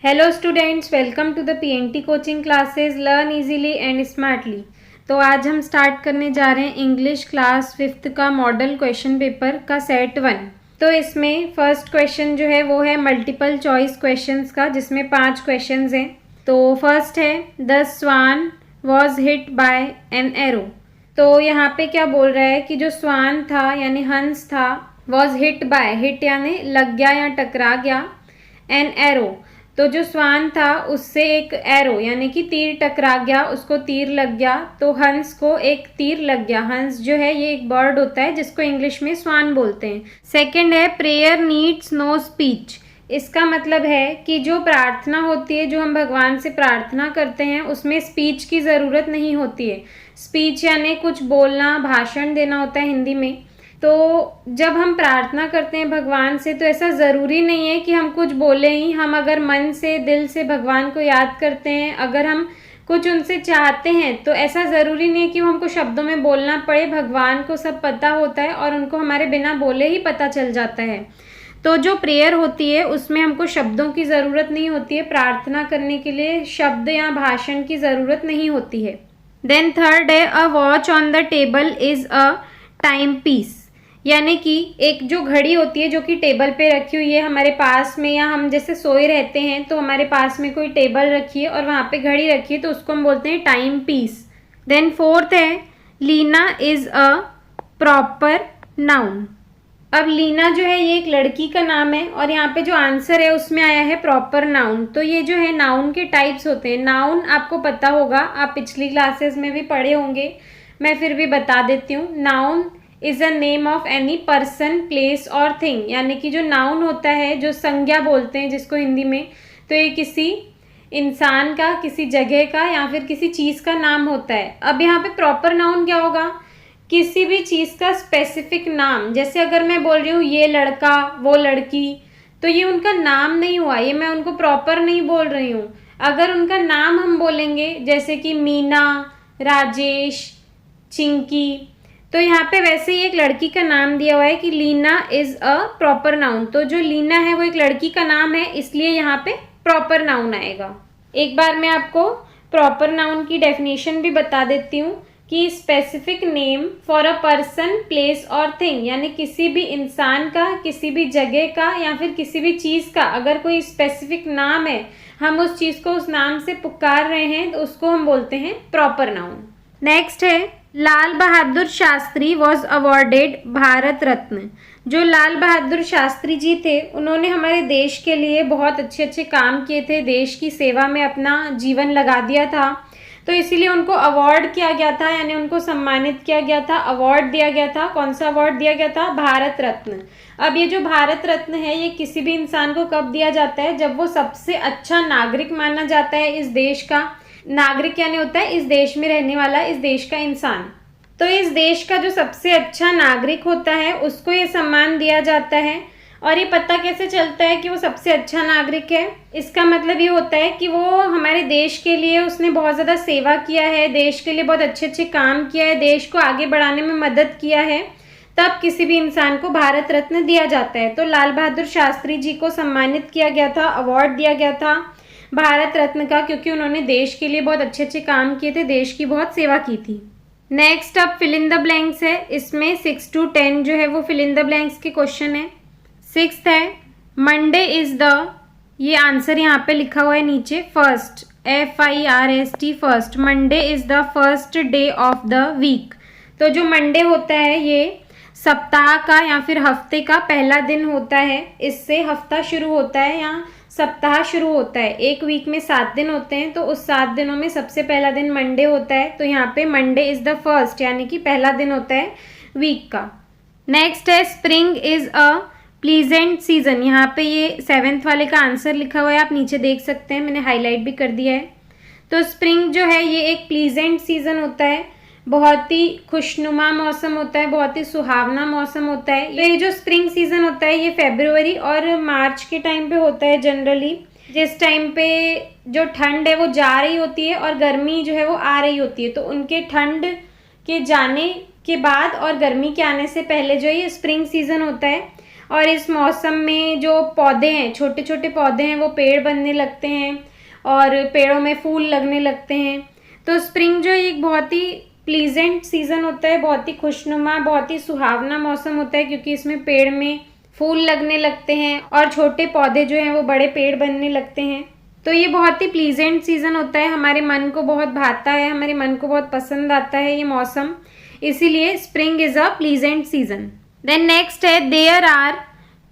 Hello students, welcome to the PNT coaching classes learn easily and smartly. तो आज हम start करने जा रहे हैं इंग्लिश क्लास 5th का मॉडल क्वेश्चन पेपर का सेट 1। तो इसमें फर्स्ट क्वेश्चन जो है वो है मल्टीपल चॉइस क्वेश्चंस का, जिसमें 5 क्वेश्चंस हैं। तो फर्स्ट है the swan was hit by an arrow. तो यहाँ पे क्या बोल रहा है कि जो स्वान था यानी हंस था, वॉज हिट बाय, हिट यानी लग गया या टकरा गया, एन एरो, तो जो स्वान था उससे एक एरो यानी कि तीर टकरा गया, उसको तीर लग गया, तो हंस को एक तीर लग गया। हंस जो है ये एक बर्ड होता है जिसको इंग्लिश में स्वान बोलते हैं। सेकंड है प्रेयर नीड्स नो स्पीच। इसका मतलब है कि जो प्रार्थना होती है, जो हम भगवान से प्रार्थना करते हैं, उसमें स्पीच की ज़रूरत नहीं होती है। स्पीच यानी कुछ बोलना, भाषण देना होता है हिंदी में। तो जब हम प्रार्थना करते हैं भगवान से, तो ऐसा ज़रूरी नहीं है कि हम कुछ बोलें ही। हम अगर मन से, दिल से भगवान को याद करते हैं, अगर हम कुछ उनसे चाहते हैं, तो ऐसा ज़रूरी नहीं है कि वो हमको शब्दों में बोलना पड़े। भगवान को सब पता होता है और उनको हमारे बिना बोले ही पता चल जाता है। तो जो प्रेयर होती है उसमें हमको शब्दों की ज़रूरत नहीं होती है। प्रार्थना करने के लिए शब्द या भाषण की ज़रूरत नहीं होती है। देन थर्ड है a watch on the table is a timepiece. यानी कि एक जो घड़ी होती है जो कि टेबल पे रखी हुई है हमारे पास में, या हम जैसे सोए रहते हैं तो हमारे पास में कोई टेबल रखी है और वहाँ पे घड़ी रखी है, तो उसको हम बोलते हैं टाइम पीस। देन फोर्थ है Leena is a proper noun. अब लीना जो है ये एक लड़की का नाम है और यहाँ पे जो आंसर है उसमें आया है प्रॉपर नाउन। तो ये जो है नाउन के टाइप्स होते हैं। नाउन आपको पता होगा, आप पिछली क्लासेस में भी पढ़े होंगे, मैं फिर भी बता देती हूँ। Noun is a name of any person, place और थिंग। यानी कि जो नाउन होता है, जो संज्ञा बोलते हैं जिसको हिंदी में, तो ये किसी इंसान का, किसी जगह का या फिर किसी चीज़ का नाम होता है। अब यहाँ पे प्रॉपर नाउन क्या होगा? किसी भी चीज़ का स्पेसिफिक नाम। जैसे अगर मैं बोल रही हूँ ये लड़का, वो लड़की, तो ये उनका नाम नहीं हुआ, ये मैं उनको प्रॉपर नहीं बोल रही हूँ। अगर उनका नाम हम बोलेंगे जैसे कि मीना, राजेश, चिंकी, तो यहाँ पे वैसे ही एक लड़की का नाम दिया हुआ है कि Leena is a proper noun. तो जो लीना है वो एक लड़की का नाम है, इसलिए यहाँ पे प्रॉपर नाउन आएगा। एक बार मैं आपको प्रॉपर नाउन की डेफिनेशन भी बता देती हूँ कि specific name for a person, place और थिंग। यानी किसी भी इंसान का, किसी भी जगह का या फिर किसी भी चीज़ का अगर कोई स्पेसिफिक नाम है, हम उस चीज़ को उस नाम से पुकार रहे हैं, तो उसको हम बोलते हैं प्रॉपर नाउन। नेक्स्ट है लाल बहादुर शास्त्री वॉज अवॉर्डेड भारत रत्न। जो लाल बहादुर शास्त्री जी थे, उन्होंने हमारे देश के लिए बहुत अच्छे अच्छे काम किए थे, देश की सेवा में अपना जीवन लगा दिया था, तो इसीलिए उनको अवार्ड किया गया था, यानी उनको सम्मानित किया गया था, अवार्ड दिया गया था। कौन सा अवार्ड दिया गया था? भारत रत्न। अब ये जो भारत रत्न है, ये किसी भी इंसान को कब दिया जाता है? जब वो सबसे अच्छा नागरिक माना जाता है इस देश का। नागरिक यानी होता है इस देश में रहने वाला, इस देश का इंसान। तो इस देश का जो सबसे अच्छा नागरिक होता है उसको ये सम्मान दिया जाता है। और ये पता कैसे चलता है कि वो सबसे अच्छा नागरिक है? इसका मतलब ये होता है कि वो हमारे देश के लिए उसने बहुत ज़्यादा सेवा किया है, देश के लिए बहुत अच्छे अच्छे काम किया है, देश को आगे बढ़ाने में मदद किया है, तब किसी भी इंसान को भारत रत्न दिया जाता है। तो लाल बहादुर शास्त्री जी को सम्मानित किया गया था, अवार्ड दिया गया था भारत रत्न का, क्योंकि उन्होंने देश के लिए बहुत अच्छे अच्छे काम किए थे, देश की बहुत सेवा की थी। नेक्स्ट अब फिल इन द ब्लैंक्स है। इसमें 6 to 10 जो है वो फिल इन द ब्लैंक्स के क्वेश्चन है। 6th है मंडे इज द, ये आंसर यहाँ पे लिखा हुआ है नीचे, first, FIRST, first. Monday is the first day of the week. तो जो मंडे होता है ये सप्ताह का या फिर हफ्ते का पहला दिन होता है। इससे हफ्ता शुरू होता है या सप्ताह शुरू होता है। एक वीक में 7 दिन होते हैं, तो उस 7 दिनों में सबसे पहला दिन मंडे होता है। तो यहाँ पे मंडे इज़ द फर्स्ट, यानी कि पहला दिन होता है वीक का। नेक्स्ट है spring is a pleasant season. यहाँ पे ये 7th वाले का आंसर लिखा हुआ है, आप नीचे देख सकते हैं, मैंने हाईलाइट भी कर दिया है। तो स्प्रिंग जो है ये एक प्लीजेंट सीजन होता है, बहुत ही खुशनुमा मौसम होता है, बहुत ही सुहावना मौसम होता है। ये जो स्प्रिंग सीजन होता है ये फरवरी और मार्च के टाइम पे होता है जनरली, जिस टाइम पे जो ठंड है वो जा रही होती है और गर्मी जो है वो आ रही होती है। तो उनके ठंड के जाने के बाद और गर्मी के आने से पहले जो ये स्प्रिंग सीजन होता है। और इस मौसम में जो पौधे हैं, छोटे छोटे पौधे हैं, वो पेड़ बनने लगते हैं और पेड़ों में फूल लगने लगते हैं। तो स्प्रिंग जो एक बहुत ही प्लीजेंट सीज़न होता है, बहुत ही खुशनुमा, बहुत ही सुहावना मौसम होता है, क्योंकि इसमें पेड़ में फूल लगने लगते हैं और छोटे पौधे जो हैं वो बड़े पेड़ बनने लगते हैं। तो ये बहुत ही प्लीजेंट सीज़न होता है, हमारे मन को बहुत भाता है, हमारे मन को बहुत पसंद आता है ये मौसम, इसीलिए spring is a pleasant season. Then next है there are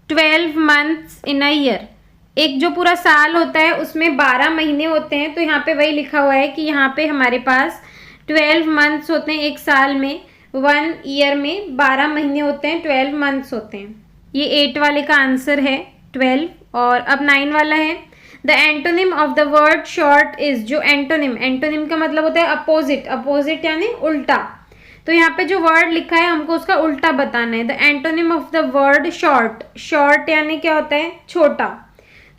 12 months in a year. एक जो पूरा साल होता है उसमें 12 महीने होते हैं, तो यहाँ पे वही लिखा हुआ है कि यहाँ पे हमारे पास 12 मंथ्स होते हैं एक साल में, 1 ईयर में 12 महीने होते हैं, 12 मंथ्स होते हैं। ये 8 वाले का आंसर है 12। और अब 9 वाला है the antonym of the word short is. जो एंटोनिम का मतलब होता है अपोजिट, अपोजिट यानी उल्टा। तो यहाँ पे जो वर्ड लिखा है हमको उसका उल्टा बताना है। The antonym of the word short, short यानी क्या होता है छोटा,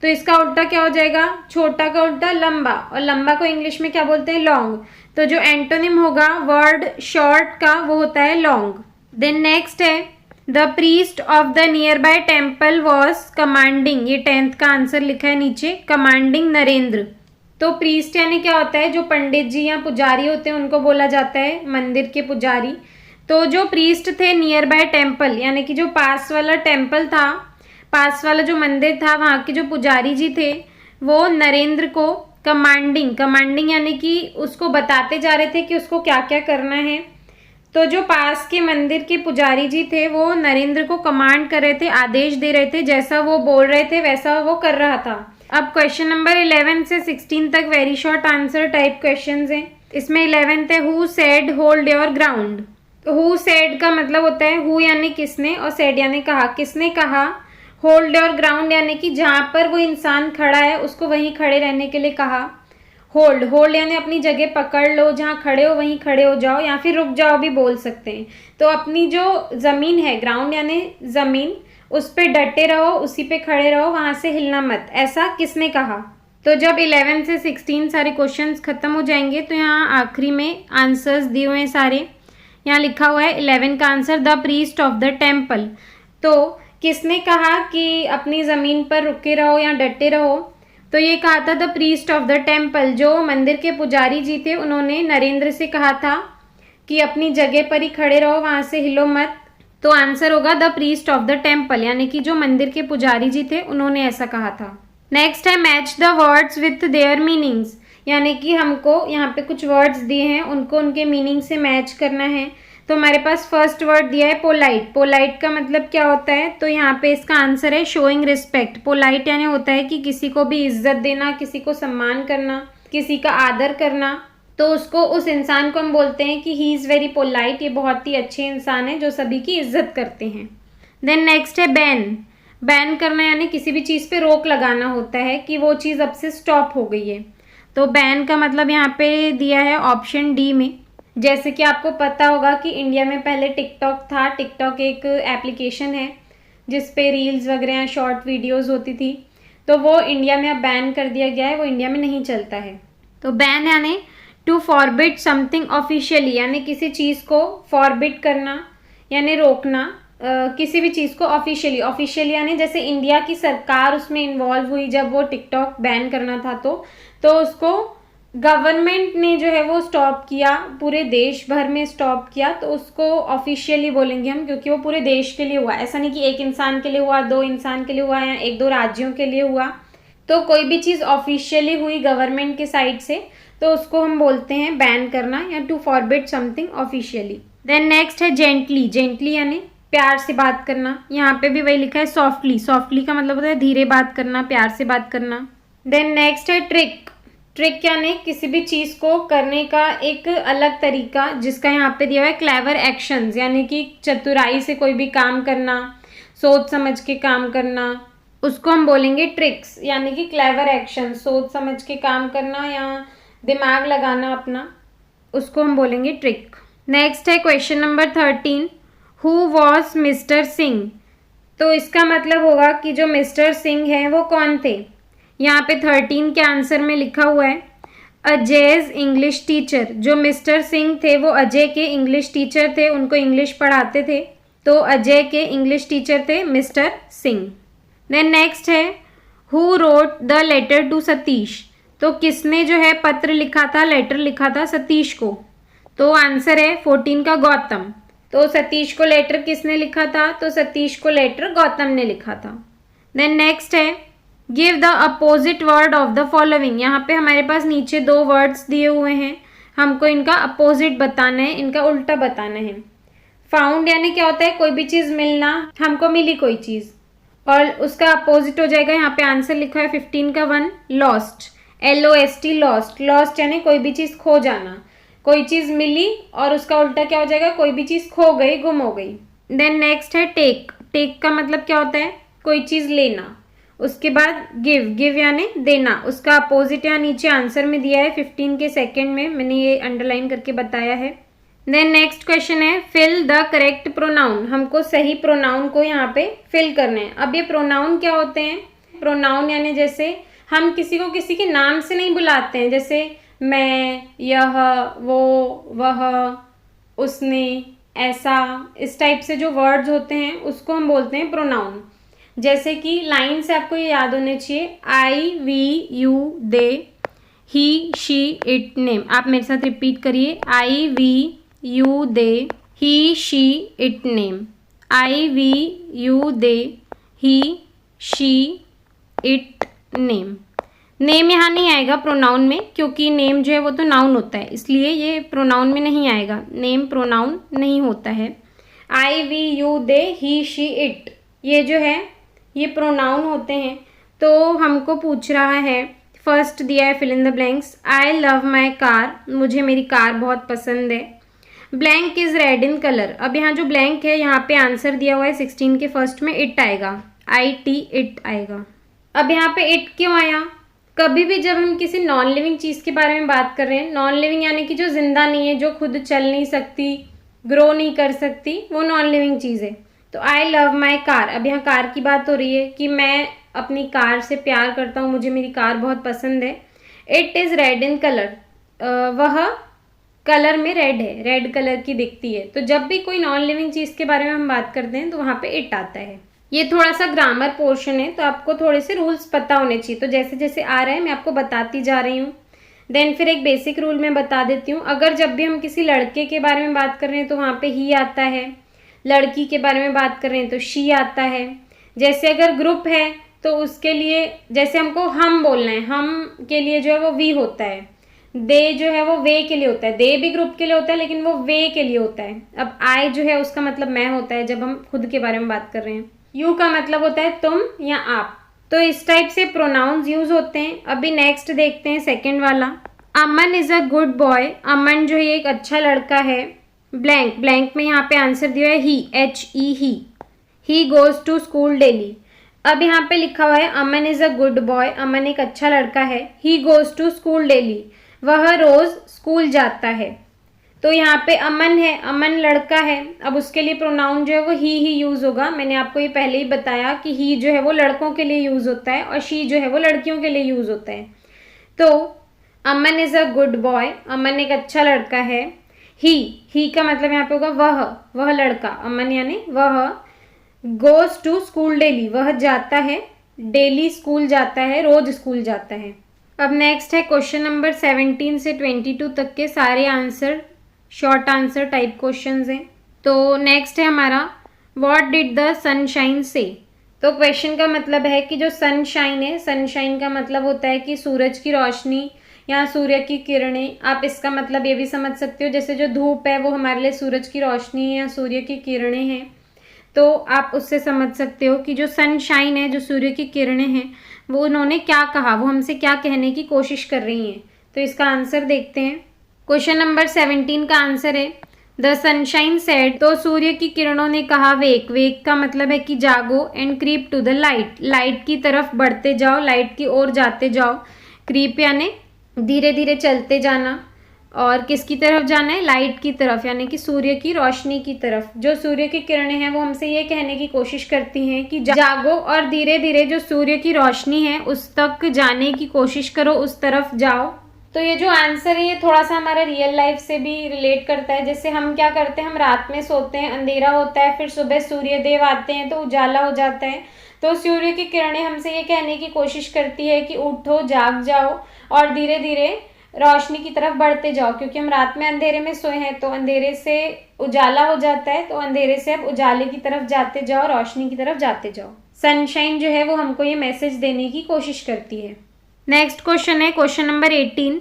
तो इसका उल्टा क्या हो जाएगा, छोटा का उल्टा लंबा, और लंबा को इंग्लिश में क्या बोलते हैं लॉन्ग। तो जो एंटोनिम होगा वर्ड शॉर्ट का वो होता है लॉन्ग। देन नेक्स्ट है the priest of the near by temple was commanding. ये 10th का आंसर लिखा है नीचे, कमांडिंग नरेंद्र। तो प्रीस्ट यानी क्या होता है, जो पंडित जी या पुजारी होते हैं उनको बोला जाता है मंदिर के पुजारी। तो जो प्रीस्ट थे नियर बाय टेम्पल, यानी कि जो पास वाला टेम्पल था, पास वाला जो मंदिर था, वहाँ के जो पुजारी जी थे वो नरेंद्र को कमांडिंग, कमांडिंग यानी कि उसको बताते जा रहे थे कि उसको क्या क्या करना है। तो जो पास के मंदिर के पुजारी जी थे वो नरेंद्र को कमांड कर रहे थे, आदेश दे रहे थे, जैसा वो बोल रहे थे वैसा वो कर रहा था। अब क्वेश्चन नंबर 11 से 16 तक very short answer type questions हैं। इसमें 11th है who said hold your ground. तो हु सेड का मतलब होता है हु यानी किसने और सेड यानी कहा, किसने कहा। होल्ड योर ग्राउंड यानी कि जहाँ पर वो इंसान खड़ा है उसको वहीं खड़े रहने के लिए कहा। होल्ड, होल्ड यानी अपनी जगह पकड़ लो, जहाँ खड़े हो वहीं खड़े हो जाओ, या फिर रुक जाओ भी बोल सकते हैं। तो अपनी जो ज़मीन है, ग्राउंड यानी ज़मीन, उस पे डटे रहो, उसी पे खड़े रहो, वहाँ से हिलना मत, ऐसा किसने कहा। तो जब 11 से 16 सारे क्वेश्चंस खत्म हो जाएंगे तो यहाँ आखिरी में आंसर्स दिए हुए हैं सारे। यहाँ लिखा हुआ है 11 का answer the priest of the temple. तो किसने कहा कि अपनी ज़मीन पर रुके रहो या डटे रहो, तो ये कहा था the priest of the temple. जो मंदिर के पुजारी जी थे उन्होंने नरेंद्र से कहा था कि अपनी जगह पर ही खड़े रहो, वहाँ से हिलो मत। तो आंसर होगा the priest of the temple, यानी कि जो मंदिर के पुजारी जी थे उन्होंने ऐसा कहा था। नेक्स्ट है match the words with their meanings, यानी कि हमको यहाँ पे कुछ वर्ड्स दिए हैं, उनको उनके मीनिंग से मैच करना है। तो हमारे पास फर्स्ट वर्ड दिया है पोलाइट। पोलाइट का मतलब क्या होता है, तो यहाँ पे इसका आंसर है शोइंग रिस्पेक्ट। पोलाइट यानी होता है कि किसी को भी इज्जत देना, किसी को सम्मान करना, किसी का आदर करना। तो उसको, उस इंसान को हम बोलते हैं कि ही इज़ वेरी पोलाइट, ये बहुत ही अच्छे इंसान है जो सभी की इज्जत करते हैं। देन नेक्स्ट है बैन। बैन करना यानी किसी भी चीज़ पे रोक लगाना होता है कि वो चीज़ अब से स्टॉप हो गई है। तो बैन का मतलब यहाँ पे दिया है ऑप्शन डी में। जैसे कि आपको पता होगा कि इंडिया में पहले टिकटॉक था। टिकटॉक एक एप्लीकेशन है जिस पे रील्स वगैरह शॉर्ट वीडियोस होती थी, तो वो इंडिया में अब बैन कर दिया गया है, वो इंडिया में नहीं चलता है। तो बैन यानी टू फॉरबिड समथिंग ऑफिशियली, यानी किसी चीज़ को फॉरबिड करना यानी रोकना, किसी भी चीज़ को ऑफिशियली। ऑफिशियली यानी जैसे इंडिया की सरकार उसमें इन्वॉल्व हुई जब वो टिकटॉक बैन करना था, तो उसको गवर्नमेंट ने जो है वो स्टॉप किया, पूरे देश भर में स्टॉप किया, तो उसको ऑफिशियली बोलेंगे हम, क्योंकि वो पूरे देश के लिए हुआ। ऐसा नहीं कि एक इंसान के लिए हुआ, 2 इंसान के लिए हुआ या 1-2 राज्यों के लिए हुआ। तो कोई भी चीज़ ऑफिशियली हुई गवर्नमेंट के साइड से तो उसको हम बोलते हैं बैन करना या to forbid something officially. Then next है जेंटली। जेंटली यानी प्यार से बात करना। यहाँ पे भी वही लिखा है सॉफ्टली। सॉफ्टली का मतलब होता है धीरे बात करना, प्यार से बात करना। देन नेक्स्ट है ट्रिक। ट्रिक यानी किसी भी चीज़ को करने का एक अलग तरीका, जिसका यहाँ पे दिया हुआ है क्लेवर एक्शंस, यानी कि चतुराई से कोई भी काम करना, सोच समझ के काम करना, उसको हम बोलेंगे ट्रिक्स। यानी कि क्लेवर एक्शन, सोच समझ के काम करना या दिमाग लगाना अपना, उसको हम बोलेंगे ट्रिक। नेक्स्ट है question number 13 who was mister Singh. तो इसका मतलब होगा कि जो मिस्टर सिंह हैं वो कौन थे। यहाँ पे 13 के आंसर में लिखा हुआ है अजयज इंग्लिश टीचर। जो मिस्टर सिंह थे वो अजय के इंग्लिश टीचर थे, उनको इंग्लिश पढ़ाते थे। तो अजय के इंग्लिश टीचर थे मिस्टर सिंह। देन नेक्स्ट है who wrote the letter to Satish, तो किसने जो है पत्र लिखा था, लेटर लिखा था सतीश को। तो आंसर है 14 का गौतम। तो सतीश को लेटर किसने लिखा था, तो सतीश को लेटर गौतम ने लिखा था। देन नेक्स्ट है give the opposite word of the following. यहाँ पे हमारे पास नीचे दो वर्ड्स दिए हुए हैं, हमको इनका अपोजिट बताना है, इनका उल्टा बताना है। फाउंड यानी क्या होता है, कोई भी चीज़ मिलना, हमको मिली कोई चीज़, और उसका अपोजिट हो जाएगा, यहाँ पे आंसर लिखा है 15 का 1 लॉस्ट, LOST लॉस्ट। लॉस्ट यानी कोई भी चीज़ खो जाना, कोई चीज़ मिली और उसका उल्टा क्या हो जाएगा, कोई भी चीज़ खो गई, गुम हो गई। देन नेक्स्ट है टेक। टेक का मतलब क्या होता है, कोई चीज़ लेना। उसके बाद गिव, गिव यानी देना, उसका अपोजिट यहाँ नीचे आंसर में दिया है 15 के सेकंड में, मैंने ये अंडरलाइन करके बताया है। देन नेक्स्ट क्वेश्चन है फिल द करेक्ट प्रोनाउन। हमको सही प्रोनाउन को यहाँ पे फिल करना है। अब ये प्रोनाउन क्या होते हैं, प्रोनाउन यानी जैसे हम किसी को किसी के नाम से नहीं बुलाते हैं, जैसे मैं, यह, वो, वह, उसने, ऐसा, इस टाइप से जो वर्ड्स होते हैं उसको हम बोलते हैं प्रोनाउन। जैसे कि लाइन से आपको ये याद होने चाहिए, I, we, you, they, he, she, it, name. आप मेरे साथ रिपीट करिए, I, we, you, they, he, she, it, name. I, we, you, they, he, she, it, name. Name यहाँ नहीं आएगा प्रोनाउन में, क्योंकि नेम जो है वो तो नाउन होता है, इसलिए ये प्रोनाउन में नहीं आएगा, नेम प्रोनाउन नहीं होता है। I, we, you, they, he, she, it, ये जो है ये प्रोनाउन होते हैं। तो हमको पूछ रहा है, फर्स्ट दिया है fill in the blanks, I love my car, मुझे मेरी कार बहुत पसंद है। Blank is red in colour. अब यहाँ जो ब्लैंक है यहाँ पे आंसर दिया हुआ है 16 के फर्स्ट में, इट आएगा, IT इट आएगा। अब यहाँ पे इट क्यों आया, कभी भी जब हम किसी नॉन लिविंग चीज़ के बारे में बात कर रहे हैं, नॉन लिविंग यानी कि जो जिंदा नहीं है, जो खुद चल नहीं सकती, ग्रो नहीं कर सकती, वो नॉन लिविंग चीज़ है। तो आई लव माई कार, अब यहाँ कार की बात हो रही है कि मैं अपनी कार से प्यार करता हूँ, मुझे मेरी कार बहुत पसंद है। It is red in colour, वह कलर में रेड है, रेड कलर की दिखती है। तो जब भी कोई नॉन लिविंग चीज़ के बारे में हम बात करते हैं तो वहाँ पे इट आता है। ये थोड़ा सा ग्रामर पोर्शन है, तो आपको थोड़े से रूल्स पता होने चाहिए। तो जैसे जैसे आ रहा है मैं आपको बताती जा रही हूँ। देन फिर एक बेसिक रूल मैं बता देती हूँ। अगर जब भी हम किसी लड़के के बारे में बात कर रहे हैं तो वहाँ पे ही आता है, लड़की के बारे में बात कर रहे हैं तो शी आता है। जैसे अगर ग्रुप है तो उसके लिए, जैसे हमको हम बोलना है, हम के लिए जो है वो वी होता है, दे जो है वो वे के लिए होता है, दे भी ग्रुप के लिए होता है लेकिन वो वे के लिए होता है। अब आई जो है उसका मतलब मैं होता है जब हम खुद के बारे में बात कर रहे हैं। यू का मतलब होता है तुम या आप। तो इस टाइप से प्रोनाउंस यूज होते हैं। अभी नेक्स्ट देखते हैं सेकंड वाला, अमन इज अ गुड बॉय। अमन जो है एक अच्छा लड़का है। ब्लैंक, ब्लैंक में यहाँ पे आंसर दिया है he, HE he goes to school daily. अब यहाँ पे लिखा हुआ है Aman is a good boy, Aman एक अच्छा लड़का है। He goes to school daily, वह रोज स्कूल जाता है। तो यहाँ पे अमन है, अमन लड़का है, अब उसके लिए प्रोनाउन जो है वो ही यूज होगा। मैंने आपको ये पहले ही बताया कि ही जो है वो लड़कों के लिए यूज होता है और शी जो है वो लड़कियों के लिए यूज होता है। तो अमन is a good boy, Aman एक अच्छा लड़का है। ही का मतलब यहाँ पे होगा वह लड़का, अमन यानी वह। गोज टू स्कूल डेली, वह जाता है, डेली स्कूल जाता है, रोज स्कूल जाता है। अब नेक्स्ट है क्वेश्चन नंबर 17 से 22 तक के सारे answer short answer type questions हैं। तो नेक्स्ट है हमारा व्हाट डिड द सनशाइन से। तो क्वेश्चन का मतलब है कि जो सनशाइन है, सनशाइन का मतलब होता है कि सूरज की रोशनी या सूर्य की किरणें। आप इसका मतलब ये भी समझ सकते हो, जैसे जो धूप है वो हमारे लिए सूरज की रोशनी या सूर्य की किरणें हैं। तो आप उससे समझ सकते हो कि जो सनशाइन है, जो सूर्य की किरणें हैं, वो उन्होंने क्या कहा, वो हमसे क्या कहने की कोशिश कर रही हैं। तो इसका आंसर देखते हैं। क्वेश्चन नंबर 17 का आंसर है द सनशाइन सेड। तो सूर्य की किरणों ने कहा वेक, वेक का मतलब है कि जागो, and creep to the light, light की तरफ बढ़ते जाओ, लाइट की ओर जाते जाओ। क्रीप यानी धीरे धीरे चलते जाना, और किसकी तरफ जाना है, लाइट की तरफ, यानी कि सूर्य की रोशनी की तरफ। जो सूर्य की किरणें हैं वो हमसे ये कहने की कोशिश करती हैं कि जागो और धीरे धीरे जो सूर्य की रोशनी है उस तक जाने की कोशिश करो, उस तरफ जाओ। तो ये जो आंसर है ये थोड़ा सा हमारा रियल लाइफ से भी रिलेट करता है। जैसे हम क्या करते हैं, हम रात में सोते हैं, अंधेरा होता है, फिर सुबह सूर्य देव आते हैं तो उजाला हो जाता है। तो सूर्य की किरणें हमसे ये कहने की कोशिश करती है कि उठो, जाग जाओ और धीरे धीरे रोशनी की तरफ बढ़ते जाओ, क्योंकि हम रात में अंधेरे में सोए हैं तो अंधेरे से उजाला हो जाता है, तो अंधेरे से अब उजाले की तरफ जाते जाओ, रोशनी की तरफ जाते जाओ। सनशाइन जो है वो हमको ये मैसेज देने की कोशिश करती है। नेक्स्ट क्वेश्चन है question number 18,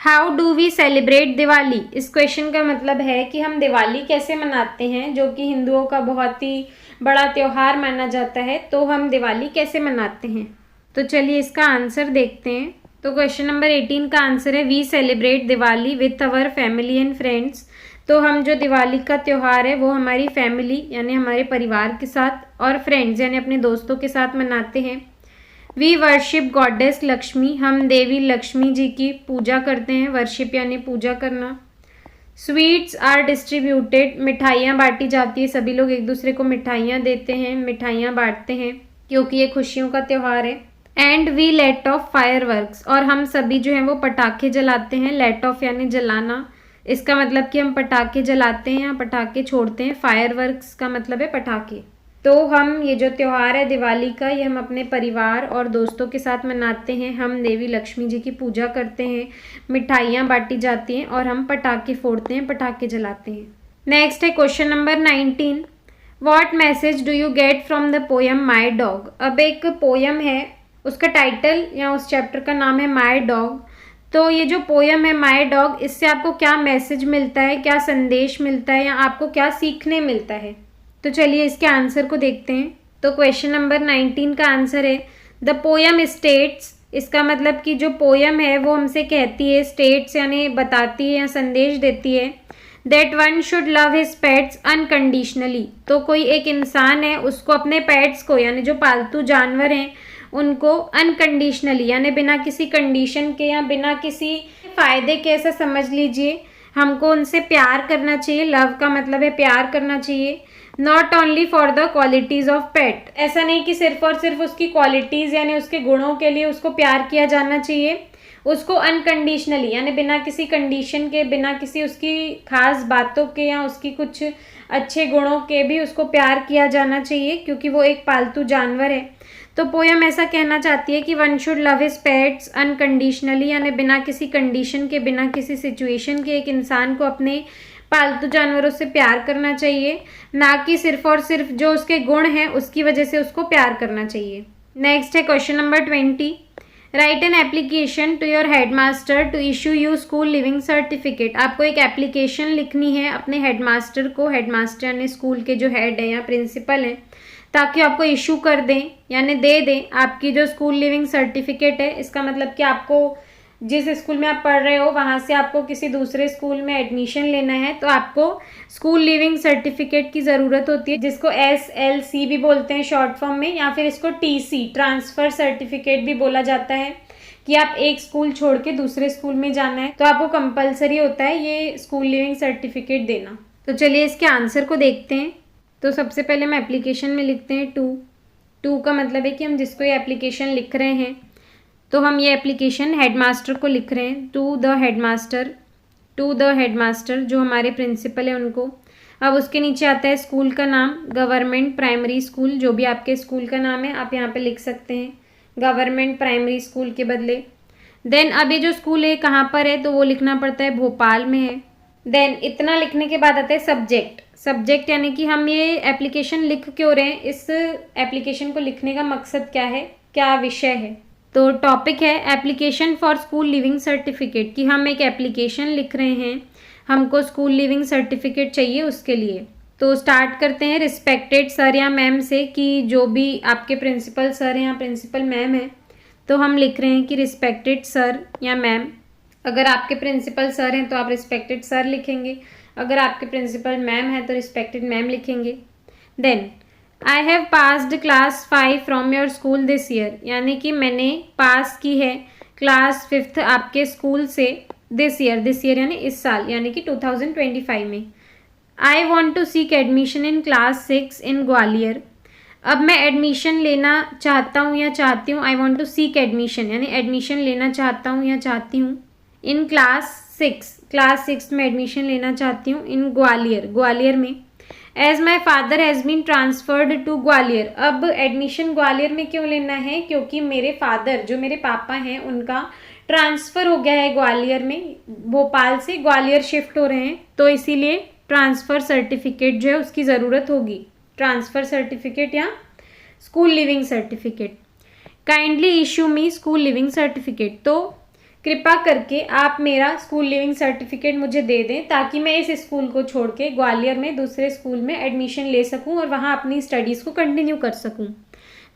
how do we celebrate Diwali. इस क्वेश्चन का मतलब है कि हम दिवाली कैसे मनाते हैं, जो कि हिंदुओं का बहुत ही बड़ा त्योहार माना जाता है। तो हम दिवाली कैसे मनाते हैं, तो चलिए इसका आंसर देखते हैं। तो क्वेश्चन नंबर 18 का आंसर है we celebrate Diwali with our family and friends. तो हम जो दिवाली का त्यौहार है वो हमारी फैमिली यानी हमारे परिवार के साथ और फ्रेंड्स यानी अपने दोस्तों के साथ मनाते हैं। वी वर्शिप गॉडेस लक्ष्मी, हम देवी लक्ष्मी जी की पूजा करते हैं। वर्शिप यानी पूजा करना। स्वीट्स आर डिस्ट्रीब्यूटेड, मिठाइयाँ बांटी जाती है, सभी लोग एक दूसरे को मिठाइयाँ देते हैं, मिठाइयाँ बांटते हैं क्योंकि ये खुशियों का त्यौहार है। And we let off fireworks, और हम सभी जो है वो पटाखे जलाते हैं। लेट ऑफ यानी जलाना, इसका मतलब कि हम पटाखे जलाते हैं या पटाखे छोड़ते हैं। फायरवर्क्स का मतलब है पटाखे। तो हम ये जो त्यौहार है दिवाली का, ये हम अपने परिवार और दोस्तों के साथ मनाते हैं। हम देवी लक्ष्मी जी की पूजा करते हैं, मिठाइयाँ बांटी जाती हैं और हम पटाखे फोड़ते हैं, पटाखे जलाते हैं। नेक्स्ट है question number 19, what message do you get from the poem my dog. अब एक पोयम है, उसका टाइटल या उस चैप्टर का नाम है माई डॉग। तो ये जो पोयम है माई डॉग, इससे आपको क्या मैसेज मिलता है, क्या संदेश मिलता है या आपको क्या सीखने मिलता है। तो चलिए इसके आंसर को देखते हैं। तो क्वेश्चन नंबर 19 का आंसर है द पोयम स्टेट्स। इसका मतलब कि जो पोयम है वो हमसे कहती है, स्टेट्स यानी बताती है या संदेश देती है, that one should love his pets unconditionally. तो कोई एक इंसान है, उसको अपने पेट्स को यानी जो पालतू जानवर हैं उनको अनकंडीशनली यानी बिना किसी कंडीशन के या बिना किसी फायदे के, ऐसा समझ लीजिए, हमको उनसे प्यार करना चाहिए। लव का मतलब है प्यार करना चाहिए। Not only for the qualities of pet, ऐसा नहीं कि सिर्फ और सिर्फ उसकी क्वालिटीज यानी उसके गुणों के लिए उसको प्यार किया जाना चाहिए, उसको अनकंडीशनली यानी बिना किसी कंडीशन के, बिना किसी उसकी खास बातों के या उसकी कुछ अच्छे गुणों के भी उसको प्यार किया जाना चाहिए, क्योंकि वो एक पालतू जानवर है। तो पोयम ऐसा कहना चाहती है कि one should love his pets unconditionally यानी बिना किसी कंडीशन के, बिना किसी सिचुएशन के एक इंसान को अपने पालतू जानवरों से प्यार करना चाहिए, ना कि सिर्फ और सिर्फ जो उसके गुण हैं उसकी वजह से उसको प्यार करना चाहिए। नेक्स्ट है question number 20, write an application to your headmaster to issue you school leaving certificate. आपको एक एप्लीकेशन लिखनी है अपने हेडमास्टर को, हेडमास्टर यानी स्कूल के जो हेड है या प्रिंसिपल हैं, ताकि आपको इशू कर दें यानी दे दें आपकी जो स्कूल लिविंग सर्टिफिकेट है। इसका मतलब कि आपको जिस स्कूल में आप पढ़ रहे हो वहाँ से आपको किसी दूसरे स्कूल में एडमिशन लेना है, तो आपको स्कूल लिविंग सर्टिफिकेट की ज़रूरत होती है, जिसको SLC भी बोलते हैं शॉर्ट फॉर्म में, या फिर इसको TC ट्रांसफ़र सर्टिफिकेट भी बोला जाता है, कि आप एक स्कूल छोड़ के दूसरे स्कूल में जाना है तो आपको कंपलसरी होता है ये स्कूल लिविंग सर्टिफिकेट देना। तो चलिए इसके आंसर को देखते हैं। तो सबसे पहले हम एप्लीकेशन में लिखते हैं टू का मतलब है कि हम जिसको ये एप्लीकेशन लिख रहे हैं, तो हम ये एप्लीकेशन हेडमास्टर को लिख रहे हैं, टू द हेडमास्टर जो हमारे प्रिंसिपल है उनको। अब उसके नीचे आता है स्कूल का नाम, गवर्नमेंट प्राइमरी स्कूल, जो भी आपके स्कूल का नाम है आप यहाँ पे लिख सकते हैं गवर्नमेंट प्राइमरी स्कूल के बदले। देन अब ये जो स्कूल है कहाँ पर है, तो वो लिखना पड़ता है भोपाल में है। देन इतना लिखने के बाद आता है सब्जेक्ट यानी कि हम ये एप्लीकेशन लिख क्यों रहे हैं, इस एप्लीकेशन को लिखने का मकसद क्या है, क्या विषय है। तो टॉपिक है application for school leaving certificate, कि हम एक एप्लीकेशन लिख रहे हैं, हमको स्कूल लिविंग सर्टिफिकेट चाहिए उसके लिए। तो स्टार्ट करते हैं रिस्पेक्टेड सर या मैम से, कि जो भी आपके प्रिंसिपल सर हैं या प्रिंसिपल मैम है, तो हम लिख रहे हैं कि रिस्पेक्टेड सर या मैम। अगर आपके प्रिंसिपल सर हैं तो आप रिस्पेक्टेड सर लिखेंगे, अगर आपके प्रिंसिपल मैम है तो रिस्पेक्टेड मैम लिखेंगे। Then I have passed class 5 from your school this year, यानी कि मैंने पास की है क्लास 5 आपके स्कूल से दिस ईयर यानी इस साल, यानी कि 2025 में। I want to seek admission in class 6 in Gwalior. अब मैं एडमिशन लेना चाहता हूँ या चाहती हूँ, I want to seek admission यानी एडमिशन लेना चाहता हूँ या चाहती हूँ इन क्लास 6 में एडमिशन लेना चाहती हूँ इन ग्वालियर में। As my father has been transferred to Gwalior. अब एडमिशन ग्वालियर में क्यों लेना है? क्योंकि मेरे फादर, जो मेरे पापा हैं, उनका ट्रांसफ़र हो गया है ग्वालियर में, भोपाल से ग्वालियर शिफ्ट हो रहे हैं, तो इसीलिए ट्रांसफ़र सर्टिफिकेट जो है उसकी ज़रूरत होगी। ट्रांसफ़र सर्टिफिकेट या school leaving certificate. Kindly issue me school leaving certificate. तो कृपा करके आप मेरा स्कूल लिविंग सर्टिफिकेट मुझे दे दें ताकि मैं इस स्कूल को छोड़ के ग्वालियर में दूसरे स्कूल में एडमिशन ले सकूं और वहां अपनी स्टडीज़ को कंटिन्यू कर सकूं।